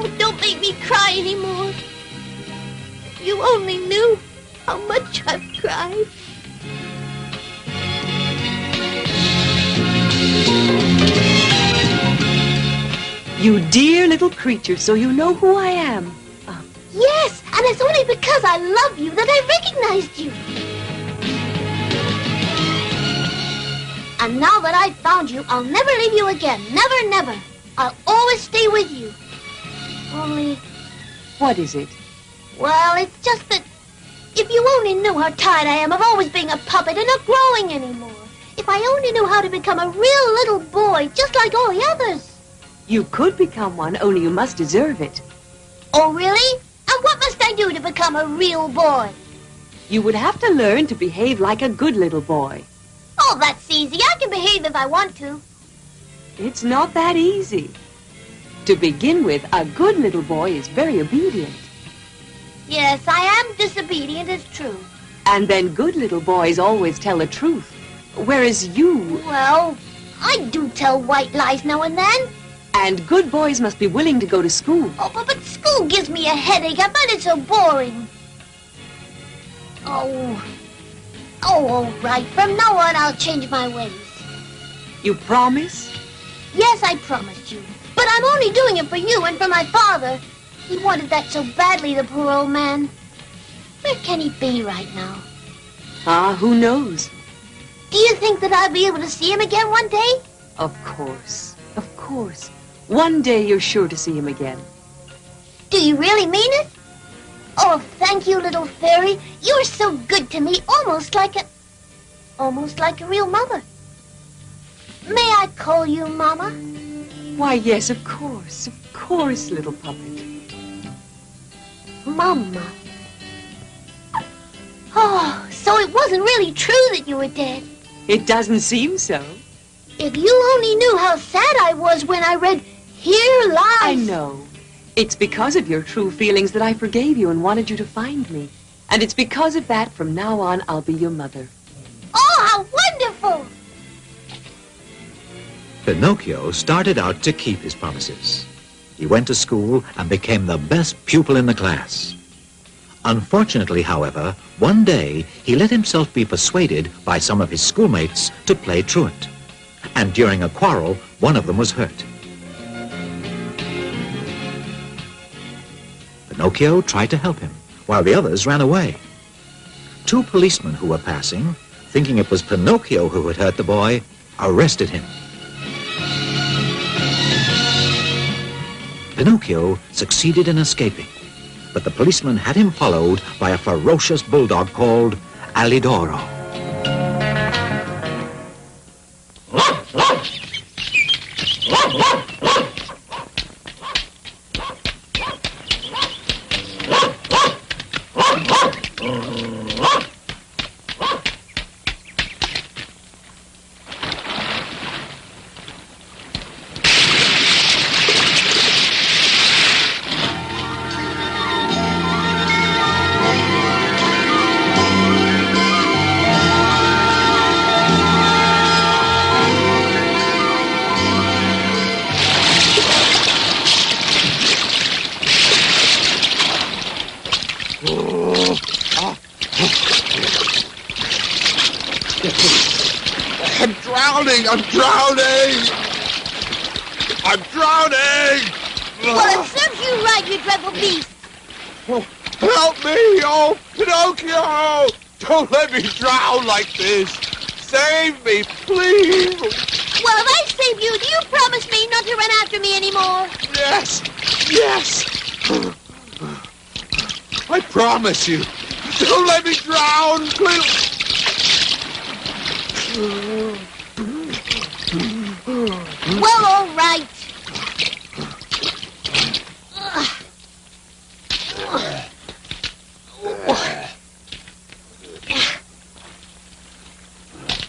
Oh, don't make me cry anymore. If you only knew how much I've cried. You dear little creature, so you know who I am. Yes, and it's only because I love you that I recognized you. And now that I've found you, I'll never leave you again. Never, never. I'll always stay with you. Only... What is it? Well, it's just that if you only knew how tired I am of always being a puppet and not growing anymore. If I only knew how to become a real little boy, just like all the others. You could become one, only you must deserve it. Oh, really? And what must I do to become a real boy? You would have to learn to behave like a good little boy. Oh, that's easy. I can behave if I want to. It's not that easy. To begin with, a good little boy is very obedient. Yes, I am disobedient, it's true. And then good little boys always tell the truth. Whereas you... Well, I do tell white lies now and then. And good boys must be willing to go to school. Oh, but school gives me a headache. I find it so boring. Oh, all right. From now on, I'll change my ways. You promise? Yes, I promised you. But I'm only doing it for you and for my father. He wanted that so badly, the poor old man. Where can he be right now? Who knows? Do you think that I'll be able to see him again one day? Of course. Of course. One day you're sure to see him again. Do you really mean it? Oh, thank you, little fairy. You're so good to me, almost like a real mother. May I call you Mama? Why, yes, of course, little puppet. Mama. Oh, so it wasn't really true that you were dead. It doesn't seem so. If you only knew how sad I was when I read Here Lies... I know. It's because of your true feelings that I forgave you and wanted you to find me. And it's because of that, from now on, I'll be your mother. Oh, how wonderful! Pinocchio started out to keep his promises. He went to school and became the best pupil in the class. Unfortunately, however, one day he let himself be persuaded by some of his schoolmates to play truant. And during a quarrel, one of them was hurt. Pinocchio tried to help him, while the others ran away. Two policemen who were passing, thinking it was Pinocchio who had hurt the boy, arrested him. Pinocchio succeeded in escaping, but the policeman had him followed by a ferocious bulldog called Alidoro. I'm drowning! I'm drowning! I'm drowning! Well, it serves you right, you dreadful beast. Oh, help me! Oh, Pinocchio! Don't let me drown like this! Save me, please! Well, if I save you, do you promise me not to run after me anymore? Yes! Yes! I promise you! Don't let me drown, please! Well, all right.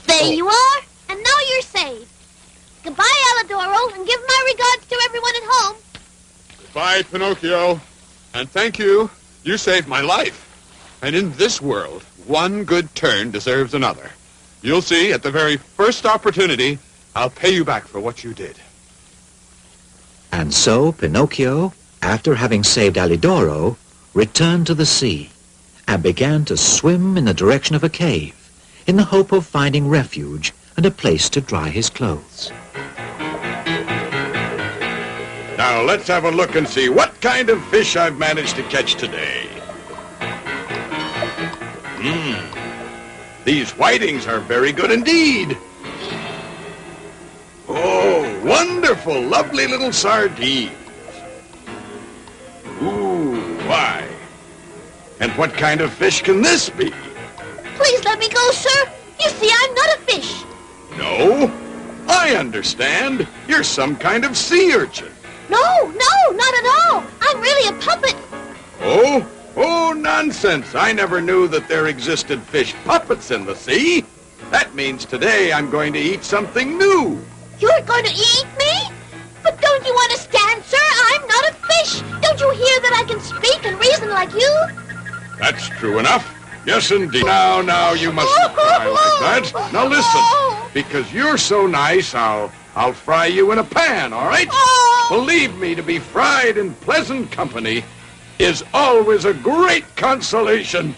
There you are, and now you're saved. Goodbye, Alidoro, and give my regards to everyone at home. Goodbye, Pinocchio. And thank you. You saved my life. And in this world, one good turn deserves another. You'll see, at the very first opportunity, I'll pay you back for what you did. And so Pinocchio, after having saved Alidoro, returned to the sea and began to swim in the direction of a cave in the hope of finding refuge and a place to dry his clothes. Now let's have a look and see what kind of fish I've managed to catch today. These whitings are very good indeed. Oh, wonderful, lovely little sardines. Ooh, why? And what kind of fish can this be? Please let me go, sir. You see, I'm not a fish. No, I understand. You're some kind of sea urchin. No, not at all. I'm really a puppet. Oh, nonsense. I never knew that there existed fish puppets in the sea. That means today I'm going to eat something new. You're going to eat me? But don't you understand, sir? I'm not a fish. Don't you hear that I can speak and reason like you? That's true enough. Yes, indeed. Now, you mustn't cry like that. Now listen, because you're so nice, I'll fry you in a pan, all right? Believe me, to be fried in pleasant company is always a great consolation.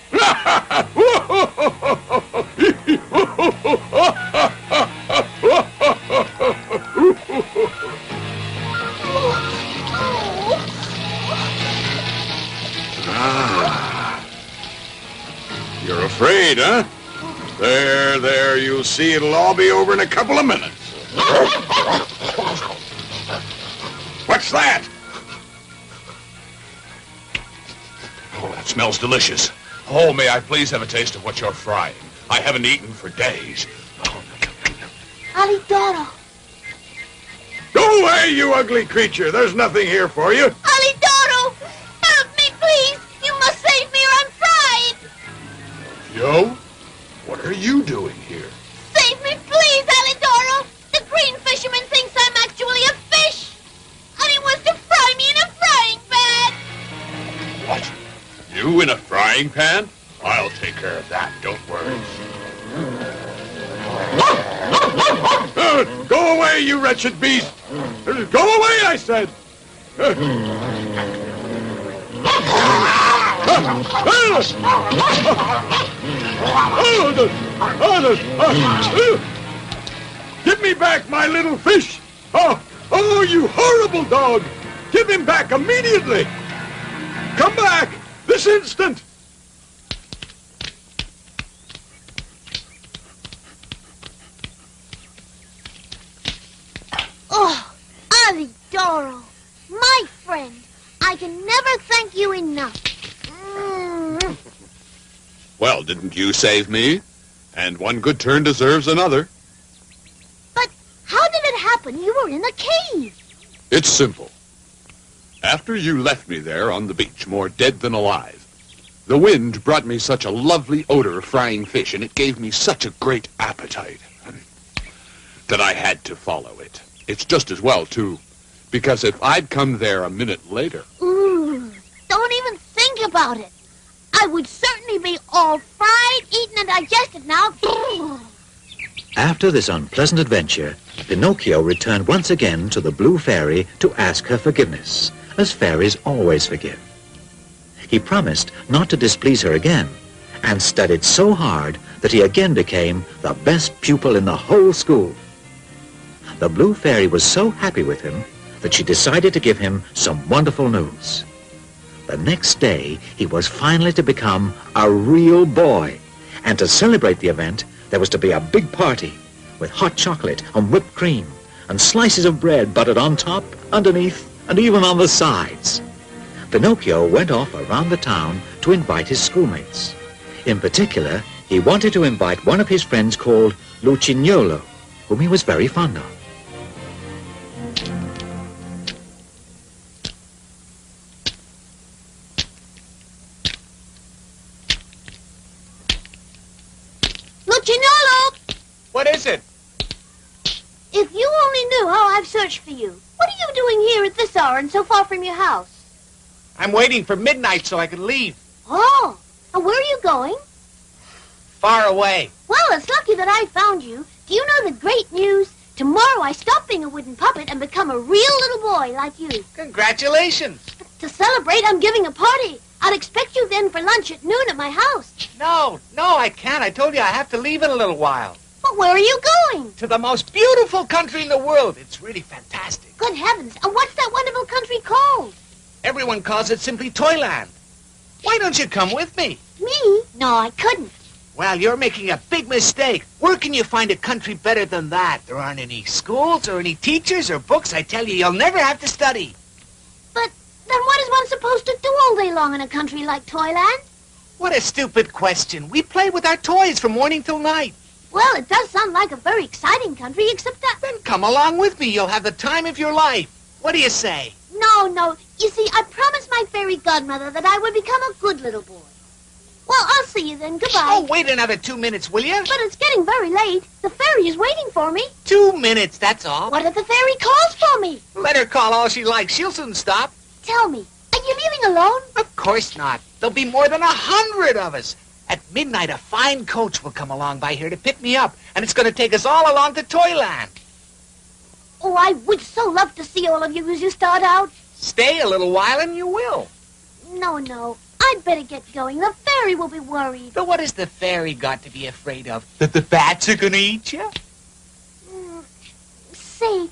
You're afraid, huh? There, you'll see it'll all be over in a couple of minutes. What's that? Oh, that smells delicious. Oh, may I please have a taste of what you're frying? I haven't eaten for days. Alidoro. Go away, you ugly creature. There's nothing here for you. Alidoro! Help me, please! You must save me or I'm fried! Yo? What are you doing here? Save me, please, Alidoro! The green fisherman thinks I'm actually a fish! And he wants to fry me in a frying pan! What? You in a frying pan? I'll take care of that, don't worry. Go away, you wretched beast! Go away, I said! Give me back my little fish! Oh, you horrible dog! Give him back immediately! Come back! This instant! Oh, Alidoro, my friend, I can never thank you enough. Well, didn't you save me? And one good turn deserves another. But how did it happen? You were in a cave. It's simple. After you left me there on the beach, more dead than alive, the wind brought me such a lovely odor of frying fish, and it gave me such a great appetite that I had to follow it. It's just as well, too, because if I'd come there a minute later... Don't even think about it. I would certainly be all fried, eaten, and digested now. After this unpleasant adventure, Pinocchio returned once again to the Blue Fairy to ask her forgiveness, as fairies always forgive. He promised not to displease her again, and studied so hard that he again became the best pupil in the whole school. The Blue Fairy was so happy with him that she decided to give him some wonderful news. The next day, he was finally to become a real boy, and to celebrate the event, there was to be a big party with hot chocolate and whipped cream and slices of bread buttered on top, underneath, and even on the sides. Pinocchio went off around the town to invite his schoolmates. In particular, he wanted to invite one of his friends called Lucignolo, whom he was very fond of. Lucignolo! What is it? If you only knew how I've searched for you. What are you doing here at this hour and so far from your house? I'm waiting for midnight so I can leave. Oh, and where are you going? Far away. Well, it's lucky that I found you. Do you know the great news? Tomorrow I stop being a wooden puppet and become a real little boy like you. Congratulations. To celebrate, I'm giving a party. I'll expect you then for lunch at noon at my house. No, I can't. I told you I have to leave in a little while. But where are you going? To the most beautiful country in the world. It's really fantastic. Good heavens. And what's that wonderful country called? Everyone calls it simply Toyland. Why don't you come with me? Me? No, I couldn't. Well, you're making a big mistake. Where can you find a country better than that? There aren't any schools or any teachers or books. I tell you, you'll never have to study. But then what is one supposed to do all day long in a country like Toyland? What a stupid question. We play with our toys from morning till night. Well, it does sound like a very exciting country, except that... Then come along with me. You'll have the time of your life. What do you say? No. You see, I promised my fairy godmother that I would become a good little boy. Well, I'll see you then. Goodbye. Oh, wait another 2 minutes, will you? But it's getting very late. The fairy is waiting for me. 2 minutes, that's all. What if the fairy calls for me? Let her call all she likes. She'll soon stop. Tell me, are you leaving alone? Of course not. There'll be more than 100 of us. At midnight, a fine coach will come along by here to pick me up, and it's going to take us all along to Toyland. Oh, I would so love to see all of you as you start out. Stay a little while and you will. No. I'd better get going. The fairy will be worried. But what has the fairy got to be afraid of? That the bats are going to eat you? Say,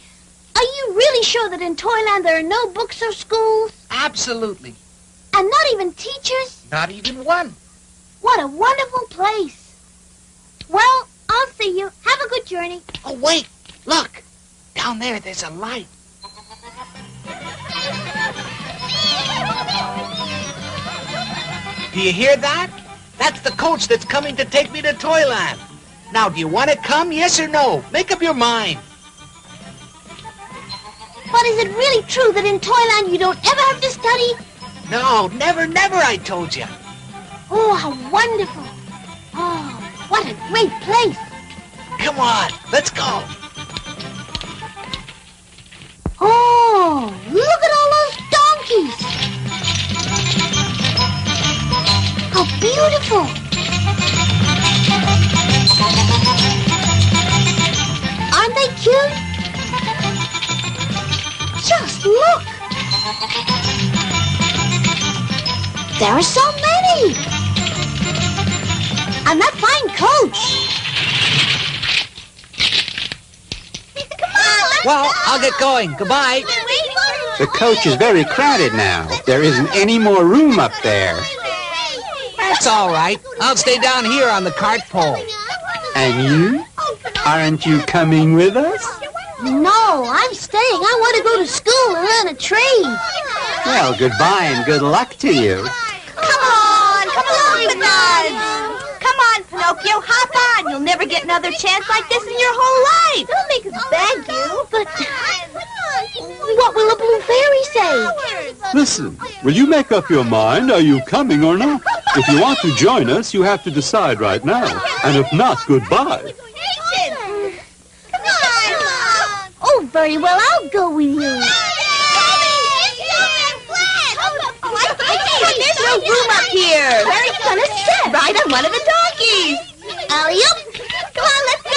are you really sure that in Toyland there are no books or schools? Absolutely. And not even teachers? Not even one. What a wonderful place. Well, I'll see you. Have a good journey. Oh, wait. Look. Down there's a light. Do you hear that? That's the coach that's coming to take me to Toyland. Now, do you want to come, yes or no? Make up your mind. But is it really true that in Toyland you don't ever have to study? No, never, I told you. Oh, how wonderful. Oh, what a great place. Come on, let's go. Oh, look at all those donkeys. How beautiful. Aren't they cute? Just look. There are so many. tree. And that fine coach. Come on, let's Well, go. I'll get going. Goodbye. The coach is very crowded now. There isn't any more room up there. That's all right. I'll stay down here on the cart pole. And you? Aren't you coming with us? No, I'm staying. I want to go to school and learn a trade. Well, goodbye and good luck to you. Come along with us. Come on, Pinocchio, hop on. You'll never get another chance like this in your whole life. Don't make us beg you, but what will a blue fairy say? Listen, will you make up your mind? Are you coming or not? If you want to join us, you have to decide right now. And if not, goodbye. Oh, very well, I'll go with you. There's no room up here. Where are you gonna sit? Ride on one of the donkeys. Alley-oop. Come on, let's go.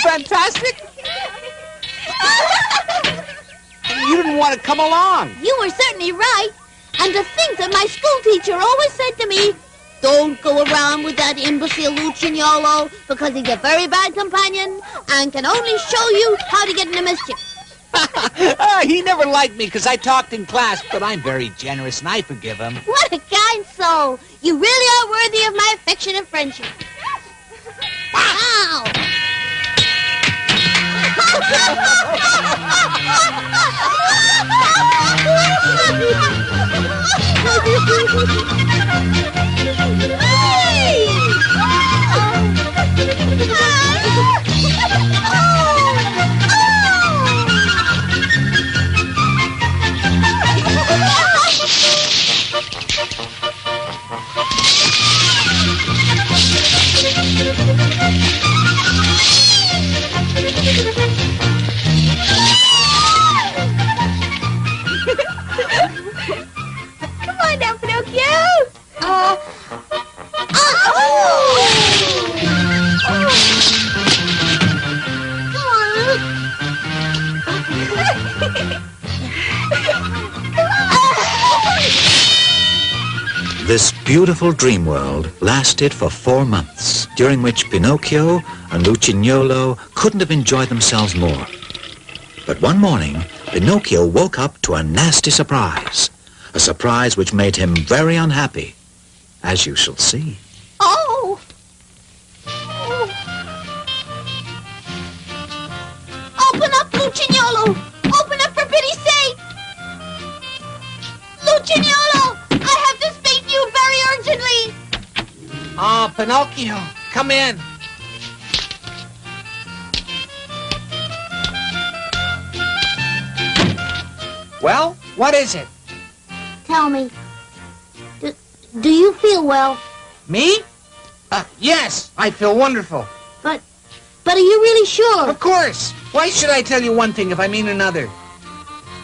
Fantastic? You didn't want to come along. You were certainly right. And to think that my school teacher always said to me, don't go around with that imbecile Lucignolo because he's a very bad companion and can only show you how to get into mischief. He never liked me because I talked in class, but I'm very generous and I forgive him. What a kind soul. You really are worthy of my affection and friendship. Wow! Come on now, Pinocchio. This beautiful dream world lasted for 4 months, during which Pinocchio and Lucignolo couldn't have enjoyed themselves more. But one morning, Pinocchio woke up to a nasty surprise, a surprise which made him very unhappy, as you shall see. Oh! Open up, Lucignolo! Open up for pity's sake! Lucignolo! I have to speak to you very urgently! Oh, Pinocchio, come in. Well, what is it? Tell me, do you feel well? Me? Yes, I feel wonderful. But are you really sure? Of course. Why should I tell you one thing if I mean another?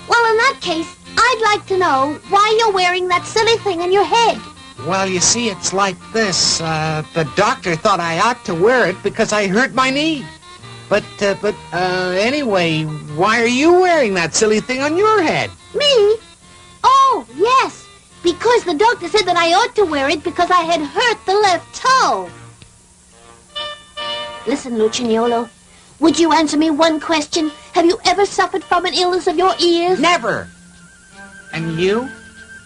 Well, in that case, I'd like to know why you're wearing that silly thing on your head. Well, you see, it's like this. The doctor thought I ought to wear it because I hurt my knee. But anyway, why are you wearing that silly thing on your head? Me? Oh, yes. Because the doctor said that I ought to wear it because I had hurt the left toe. Listen, Lucignolo, would you answer me one question? Have you ever suffered from an illness of your ears? Never. And you?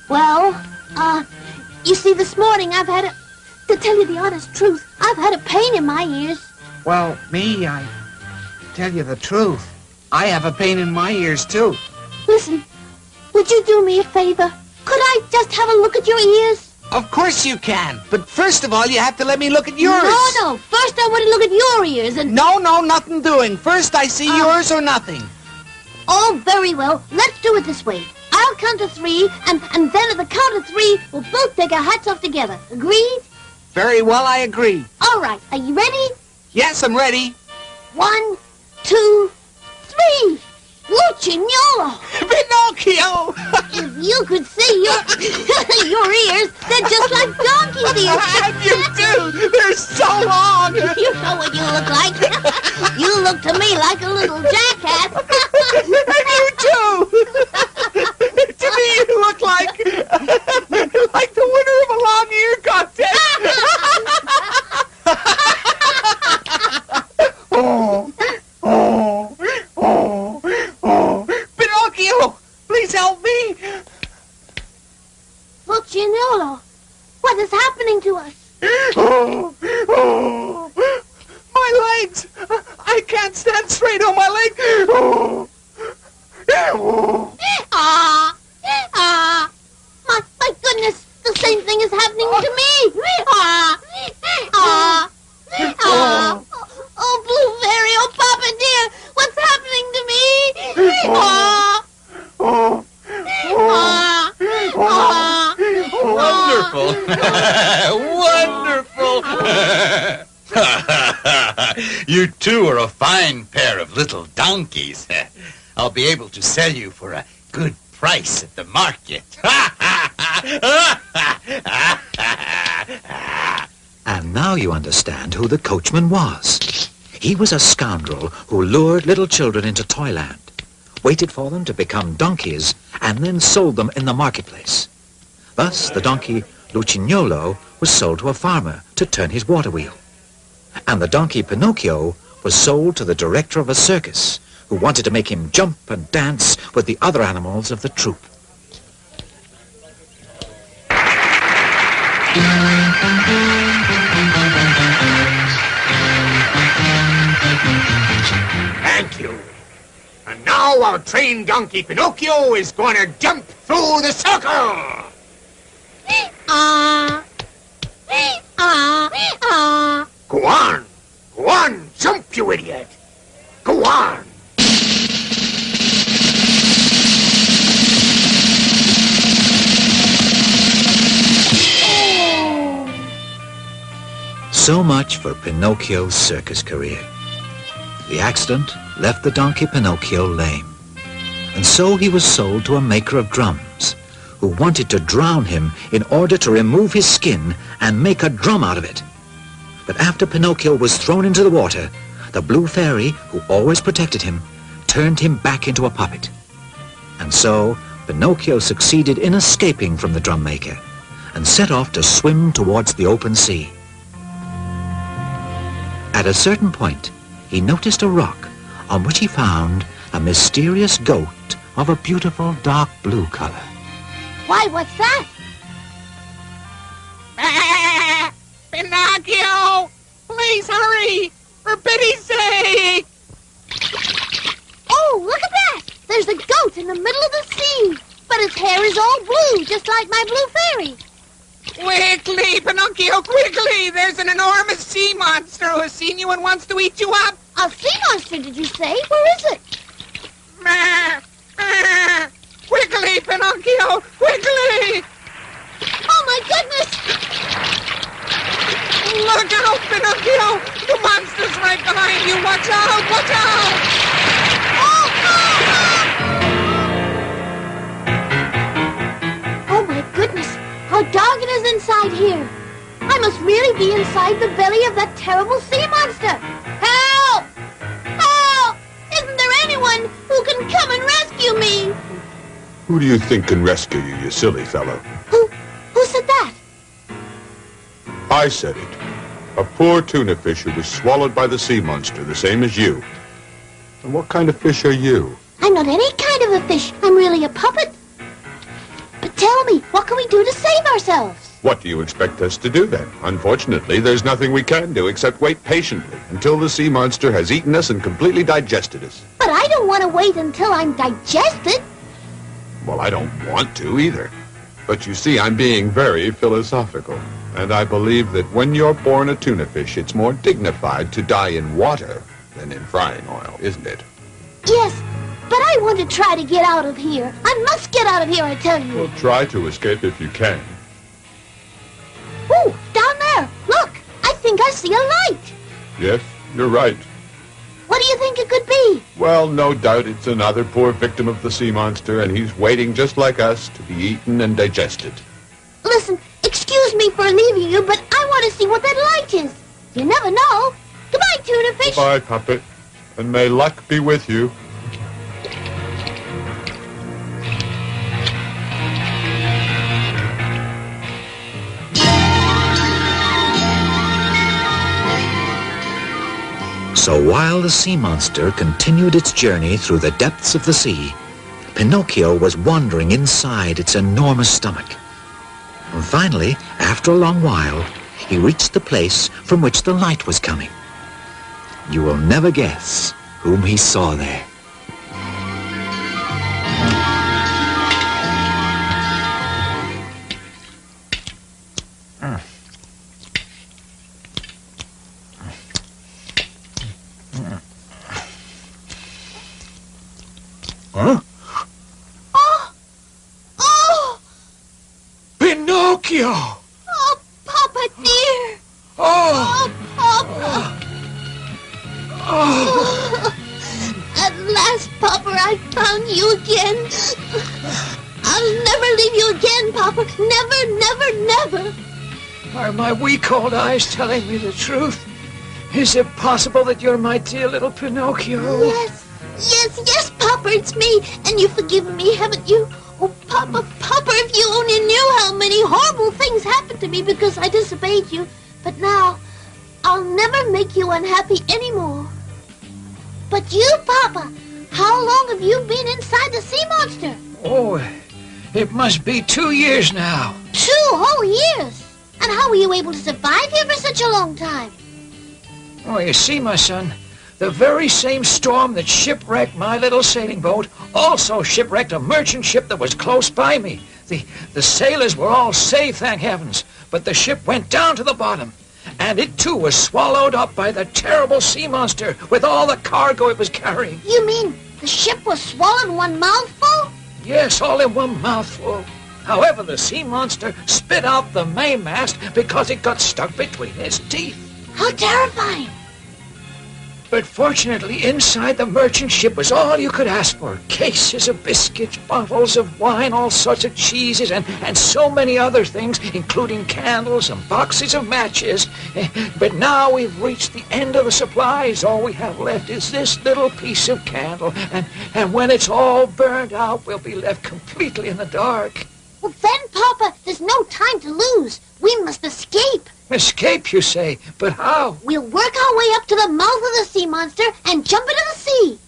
Well, you see, this morning I've had to tell you the honest truth, I've had a pain in my ears. Well, me, I tell you the truth. I have a pain in my ears, too. Listen, would you do me a favor? Could I just have a look at your ears? Of course you can. But first of all, you have to let me look at yours. No. First I want to look at your ears and... No, nothing doing. First I see yours or nothing. Oh, very well. Let's do it this way. I'll count to 3, and then at the count of 3, we'll both take our hats off together. Agreed? Very well, I agree. All right. Are you ready? Yes, I'm ready. 1, 2, 3. Lucignolo! Pinocchio! If you could see your ears, they're just like donkey's ears. And you do! They're so long! You know what you look like. You look to me like a little jackass. And you too! To me, you look like the winner of a long-ear contest. Pinocchio, please help me. Lucignolo, what is happening to us? My legs! I can't stand straight on my legs. My goodness, the same thing is happening to me. Oh, Blue Fairy, oh, Papa dear, what's happening to Wonderful! You two are a fine pair of little donkeys. I'll be able to sell you for a good price at the market. And now you understand who the coachman was. He was a scoundrel who lured little children into Toyland, waited for them to become donkeys, and then sold them in the marketplace. Thus, the donkey Lucignolo was sold to a farmer to turn his water wheel. And the donkey Pinocchio was sold to the director of a circus, who wanted to make him jump and dance with the other animals of the troupe. Thank you. And now our trained donkey Pinocchio is going to jump through the circle. Go on. Go on. Jump, you idiot. Go on. So much for Pinocchio's circus career. The accident left the donkey Pinocchio lame, and so he was sold to a maker of drums, who wanted to drown him in order to remove his skin and make a drum out of it. But after Pinocchio was thrown into the water, the Blue Fairy, who always protected him, turned him back into a puppet. And so Pinocchio succeeded in escaping from the drum maker and set off to swim towards the open sea. At a certain point, he noticed a rock on which he found a mysterious goat of a beautiful dark blue color. Why, what's that? Pinocchio! Please hurry! For pity's sake! Oh, look at that! There's a goat in the middle of the sea, but its hair is all blue, just like my Blue Fairy. Quickly, Pinocchio, quickly! There's an enormous sea monster who has seen you and wants to eat you up! A sea monster, did you say? Where is it? Quickly, Pinocchio, quickly! Oh, my goodness! Look out, Pinocchio! The monster's right behind you! Watch out! Watch out! Oh, how dark it is inside here. I must really be inside the belly of that terrible sea monster. Help! Help! Isn't there anyone who can come and rescue me? Who do you think can rescue you, you silly fellow? Who said that? I said it. A poor tuna fish who was swallowed by the sea monster, the same as you. And what kind of fish are you? I'm not any kind of a fish. I'm really a puppet. But tell me, what can we do to save ourselves? What do you expect us to do then? Unfortunately, there's nothing we can do except wait patiently until the sea monster has eaten us and completely digested us. But I don't want to wait until I'm digested. Well, I don't want to either. But you see, I'm being very philosophical. And I believe that when you're born a tuna fish, it's more dignified to die in water than in frying oil, isn't it? Yes, but I want to try to get out of here. I must get out of here, I tell you. Well, try to escape if you can. Ooh, down there. Look, I think I see a light. Yes, you're right. What do you think it could be? Well, no doubt it's another poor victim of the sea monster, and he's waiting just like us to be eaten and digested. Listen, excuse me for leaving you, but I want to see what that light is. You never know. Goodbye, tuna fish. Goodbye, puppet, and may luck be with you. So while the sea monster continued its journey through the depths of the sea, Pinocchio was wandering inside its enormous stomach. And finally, after a long while, he reached the place from which the light was coming. You will never guess whom he saw there. Huh? Oh! Pinocchio! Oh, Papa dear! Oh! Papa! Oh! At last, Papa, I found you again. I'll never leave you again, Papa. Never, never, never. Are my weak old eyes telling me the truth? Is it possible that you're my dear little Pinocchio? Yes, Papa, it's me. And you've forgiven me, haven't you? Oh, Papa, if you only knew how many horrible things happened to me because I disobeyed you. But now, I'll never make you unhappy anymore. But you, Papa, how long have you been inside the sea monster? Oh, it must be 2 years now. 2 whole years? And how were you able to survive here for such a long time? Oh, you see, my son, the very same storm that shipwrecked my little sailing boat also shipwrecked a merchant ship that was close by me. The sailors were all safe, thank heavens, but the ship went down to the bottom, and it too was swallowed up by the terrible sea monster with all the cargo it was carrying. You mean the ship was swallowed in one mouthful? Yes, all in one mouthful. However, the sea monster spit out the mainmast because it got stuck between its teeth. How terrifying! But fortunately, inside the merchant ship was all you could ask for. Cases of biscuits, bottles of wine, all sorts of cheeses, and so many other things, including candles and boxes of matches. But now we've reached the end of the supplies. All we have left is this little piece of candle. And when it's all burned out, we'll be left completely in the dark. Well, then, Papa, there's no time to lose. We must escape. Escape, you say? But how? We'll work our way up to the mouth of the sea monster and jump into the sea.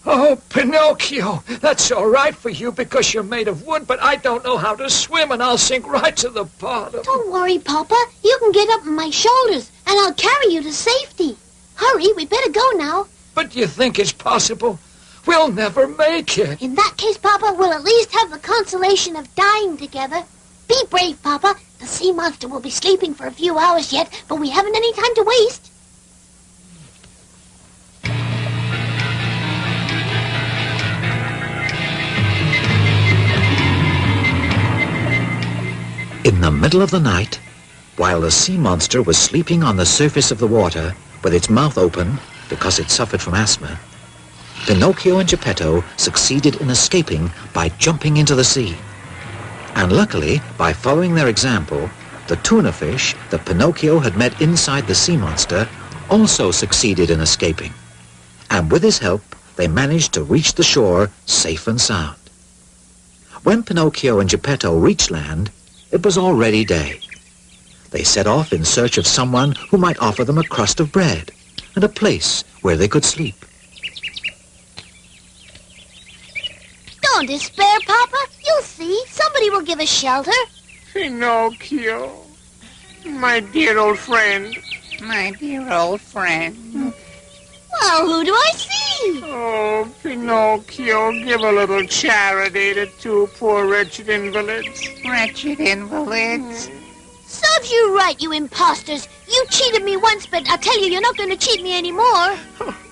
Oh, Pinocchio, that's all right for you because you're made of wood, but I don't know how to swim and I'll sink right to the bottom. Don't worry, Papa. You can get up on my shoulders and I'll carry you to safety. Hurry, we better go now. But you think it's possible? We'll never make it. In that case, Papa, we'll at least have the consolation of dying together. Be brave, Papa. The sea monster will be sleeping for a few hours yet, but we haven't any time to waste. In the middle of the night, while the sea monster was sleeping on the surface of the water with its mouth open because it suffered from asthma, Pinocchio and Geppetto succeeded in escaping by jumping into the sea. And luckily, by following their example, the tuna fish that Pinocchio had met inside the sea monster also succeeded in escaping. And with his help, they managed to reach the shore safe and sound. When Pinocchio and Geppetto reached land, it was already day. They set off in search of someone who might offer them a crust of bread and a place where they could sleep. Don't despair, Papa. You'll see. Somebody will give us shelter. Pinocchio, my dear old friend. My dear old friend. Well, who do I see? Oh, Pinocchio, give a little charity to two poor wretched invalids. Wretched invalids? Serves you right, you imposters. You cheated me once, but I'll tell you, you're not going to cheat me anymore.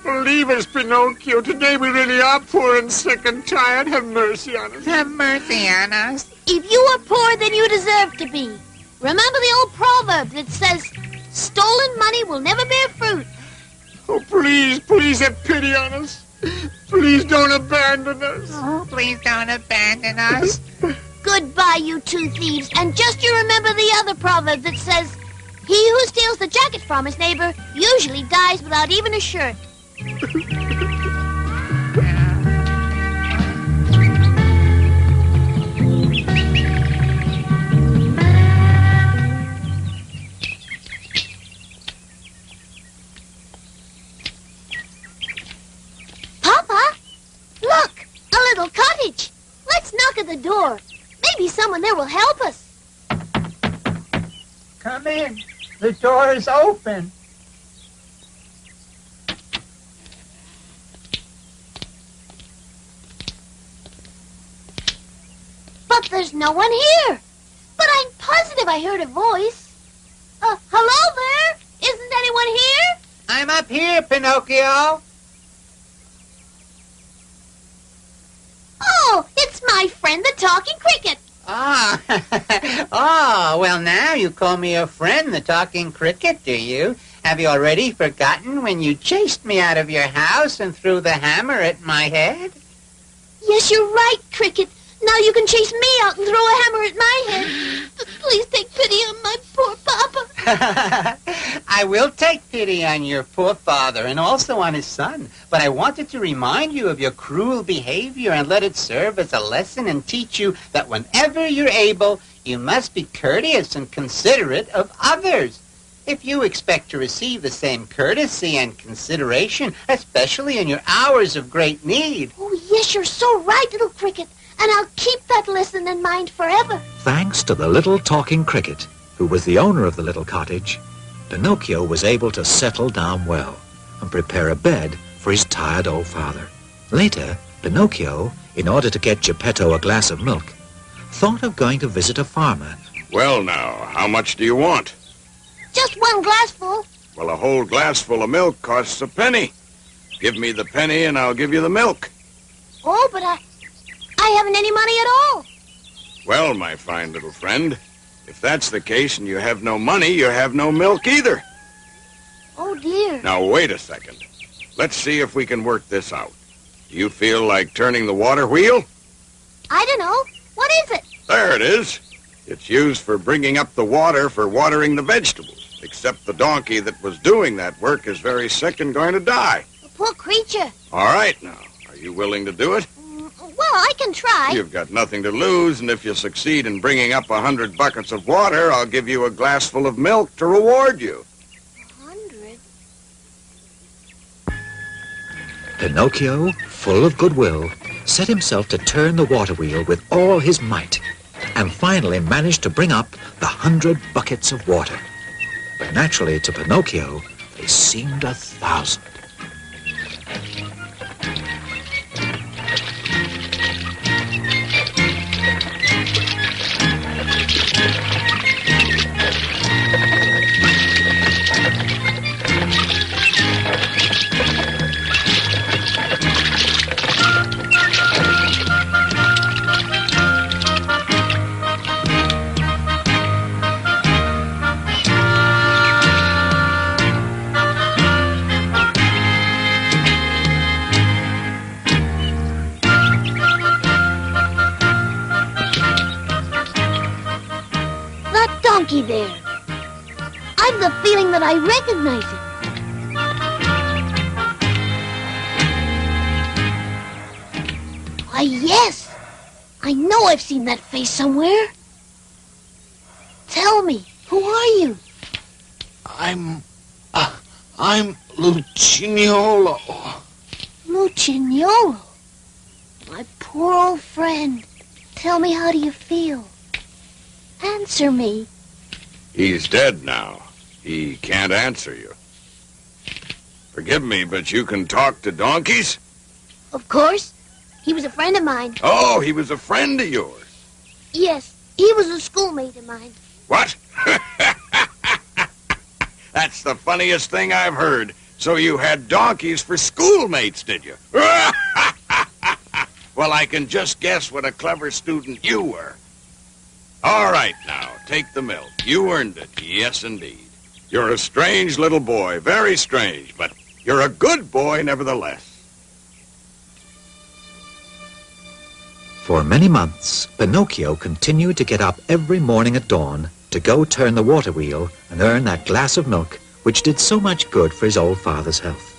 Believe us, Pinocchio. Today we really are poor and sick and tired. Have mercy on us. Have mercy on us. If you are poor, then you deserve to be. Remember the old proverb that says, stolen money will never bear fruit. Oh, please, please have pity on us. Please don't abandon us. Oh, please don't abandon us. Goodbye, you two thieves. And just you remember the other proverb that says, he who steals the jacket from his neighbor usually dies without even a shirt. Papa, look, a little cottage. Let's knock at the door. Maybe someone there will help us. Come in. The door is open. But there's no one here. But I'm positive I heard a voice. Hello there? Isn't anyone here? I'm up here, Pinocchio. Oh, it's my friend the talking cricket. Ah, oh, well now you call me a friend, the talking cricket, do you? Have you already forgotten when you chased me out of your house and threw the hammer at my head? Yes, you're right, Cricket. Now you can chase me out and throw a hammer at my head. But please take pity on my poor Papa. I will take pity on your poor father and also on his son, but I wanted to remind you of your cruel behavior and let it serve as a lesson and teach you that whenever you're able, you must be courteous and considerate of others. If you expect to receive the same courtesy and consideration, especially in your hours of great need. Oh, yes, you're so right, little Cricket. And I'll keep that lesson in mind forever. Thanks to the little talking cricket, who was the owner of the little cottage, Pinocchio was able to settle down well and prepare a bed for his tired old father. Later, Pinocchio, in order to get Geppetto a glass of milk, thought of going to visit a farmer. Well, now, how much do you want? Just one glassful. Well, a whole glassful of milk costs a penny. Give me the penny and I'll give you the milk. Oh, but I haven't any money at all. Well, my fine little friend, if that's the case and you have no money, you have no milk either. Oh, dear. Now, wait a second. Let's see if we can work this out. Do you feel like turning the water wheel? I don't know. What is it? There it is. It's used for bringing up the water for watering the vegetables. Except the donkey that was doing that work is very sick and going to die. A poor creature. All right, now. Are you willing to do it? Well, I can try. You've got nothing to lose, and if you succeed in bringing up 100 buckets of water, I'll give you a glassful of milk to reward you. 100? Pinocchio, full of goodwill, set himself to turn the water wheel with all his might, and finally managed to bring up the 100 buckets of water. But naturally, to Pinocchio, they seemed 1,000. donkey there. I've the feeling that I recognize him. Why, yes. I know I've seen that face somewhere. Tell me, who are you? I'm Lucignolo. Lucignolo? My poor old friend. Tell me, how do you feel? Answer me. He's dead now. He can't answer you. Forgive me, but you can talk to donkeys? Of course. He was a friend of mine. Oh, he was a friend of yours. Yes, he was a schoolmate of mine. What? That's the funniest thing I've heard. So you had donkeys for schoolmates, did you? Well, I can just guess what a clever student you were. All right, now, take the milk. You earned it. Yes, indeed. You're a strange little boy, very strange, but you're a good boy nevertheless. For many months, Pinocchio continued to get up every morning at dawn to go turn the water wheel and earn that glass of milk which did so much good for his old father's health.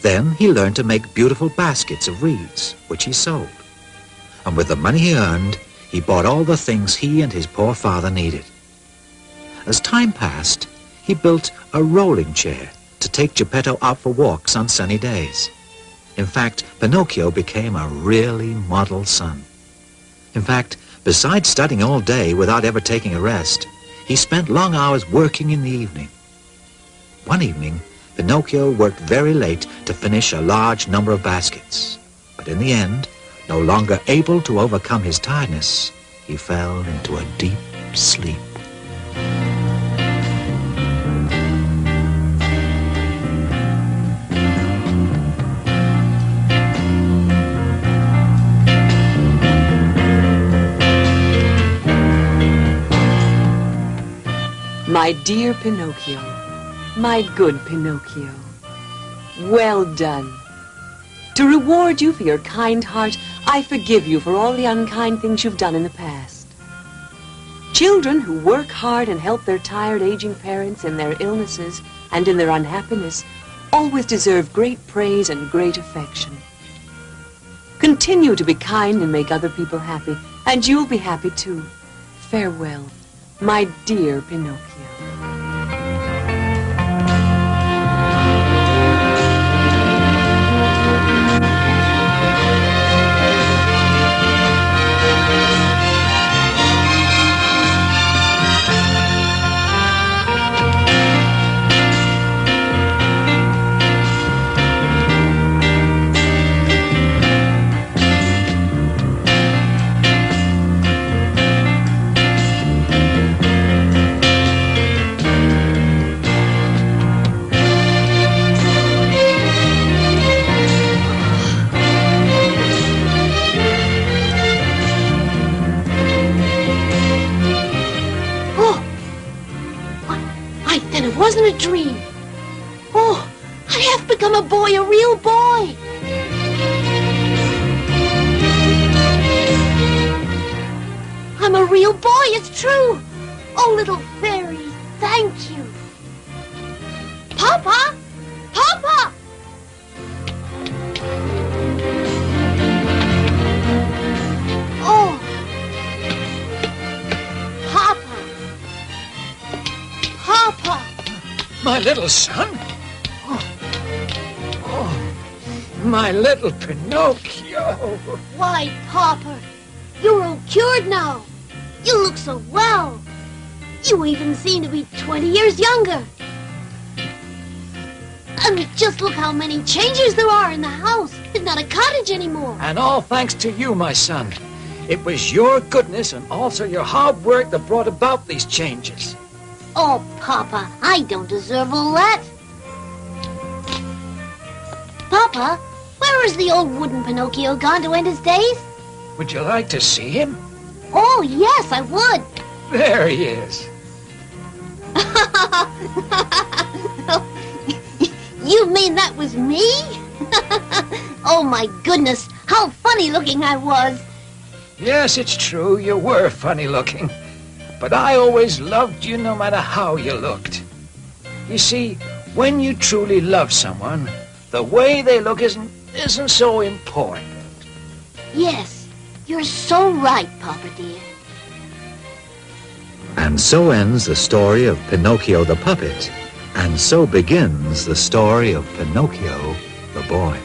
Then he learned to make beautiful baskets of reeds, which he sold. And with the money he earned, he bought all the things he and his poor father needed. As time passed, he built a rolling chair to take Geppetto out for walks on sunny days. In fact, Pinocchio became a really model son. In fact, besides studying all day without ever taking a rest, he spent long hours working in the evening. One evening, Pinocchio worked very late to finish a large number of baskets. But in the end, no longer able to overcome his tiredness, he fell into a deep sleep. My dear Pinocchio, my good Pinocchio, well done. To reward you for your kind heart, I forgive you for all the unkind things you've done in the past. Children who work hard and help their tired, aging parents in their illnesses and in their unhappiness always deserve great praise and great affection. Continue to be kind and make other people happy, and you'll be happy too. Farewell, my dear Pinocchio. Wasn't a dream. Oh, I have become a boy, a real boy. I'm a real boy, it's true. Oh, little fairy, thank you. Papa! Papa! Oh. Papa! Papa! My little son? Oh, my little Pinocchio. Why, Papa, you're all cured now. You look so well. You even seem to be 20 years younger. And just look how many changes there are in the house. It's not a cottage anymore. And all thanks to you, my son. It was your goodness and also your hard work that brought about these changes. Oh, Papa, I don't deserve all that. Papa, where is the old wooden Pinocchio gone to end his days? Would you like to see him? Oh, yes, I would. There he is. You mean that was me? Oh, my goodness, how funny looking I was. Yes, it's true, you were funny looking. But I always loved you no matter how you looked. You see, when you truly love someone, the way they look isn't so important. Yes, you're so right, Papa dear. And so ends the story of Pinocchio the puppet. And so begins the story of Pinocchio the boy.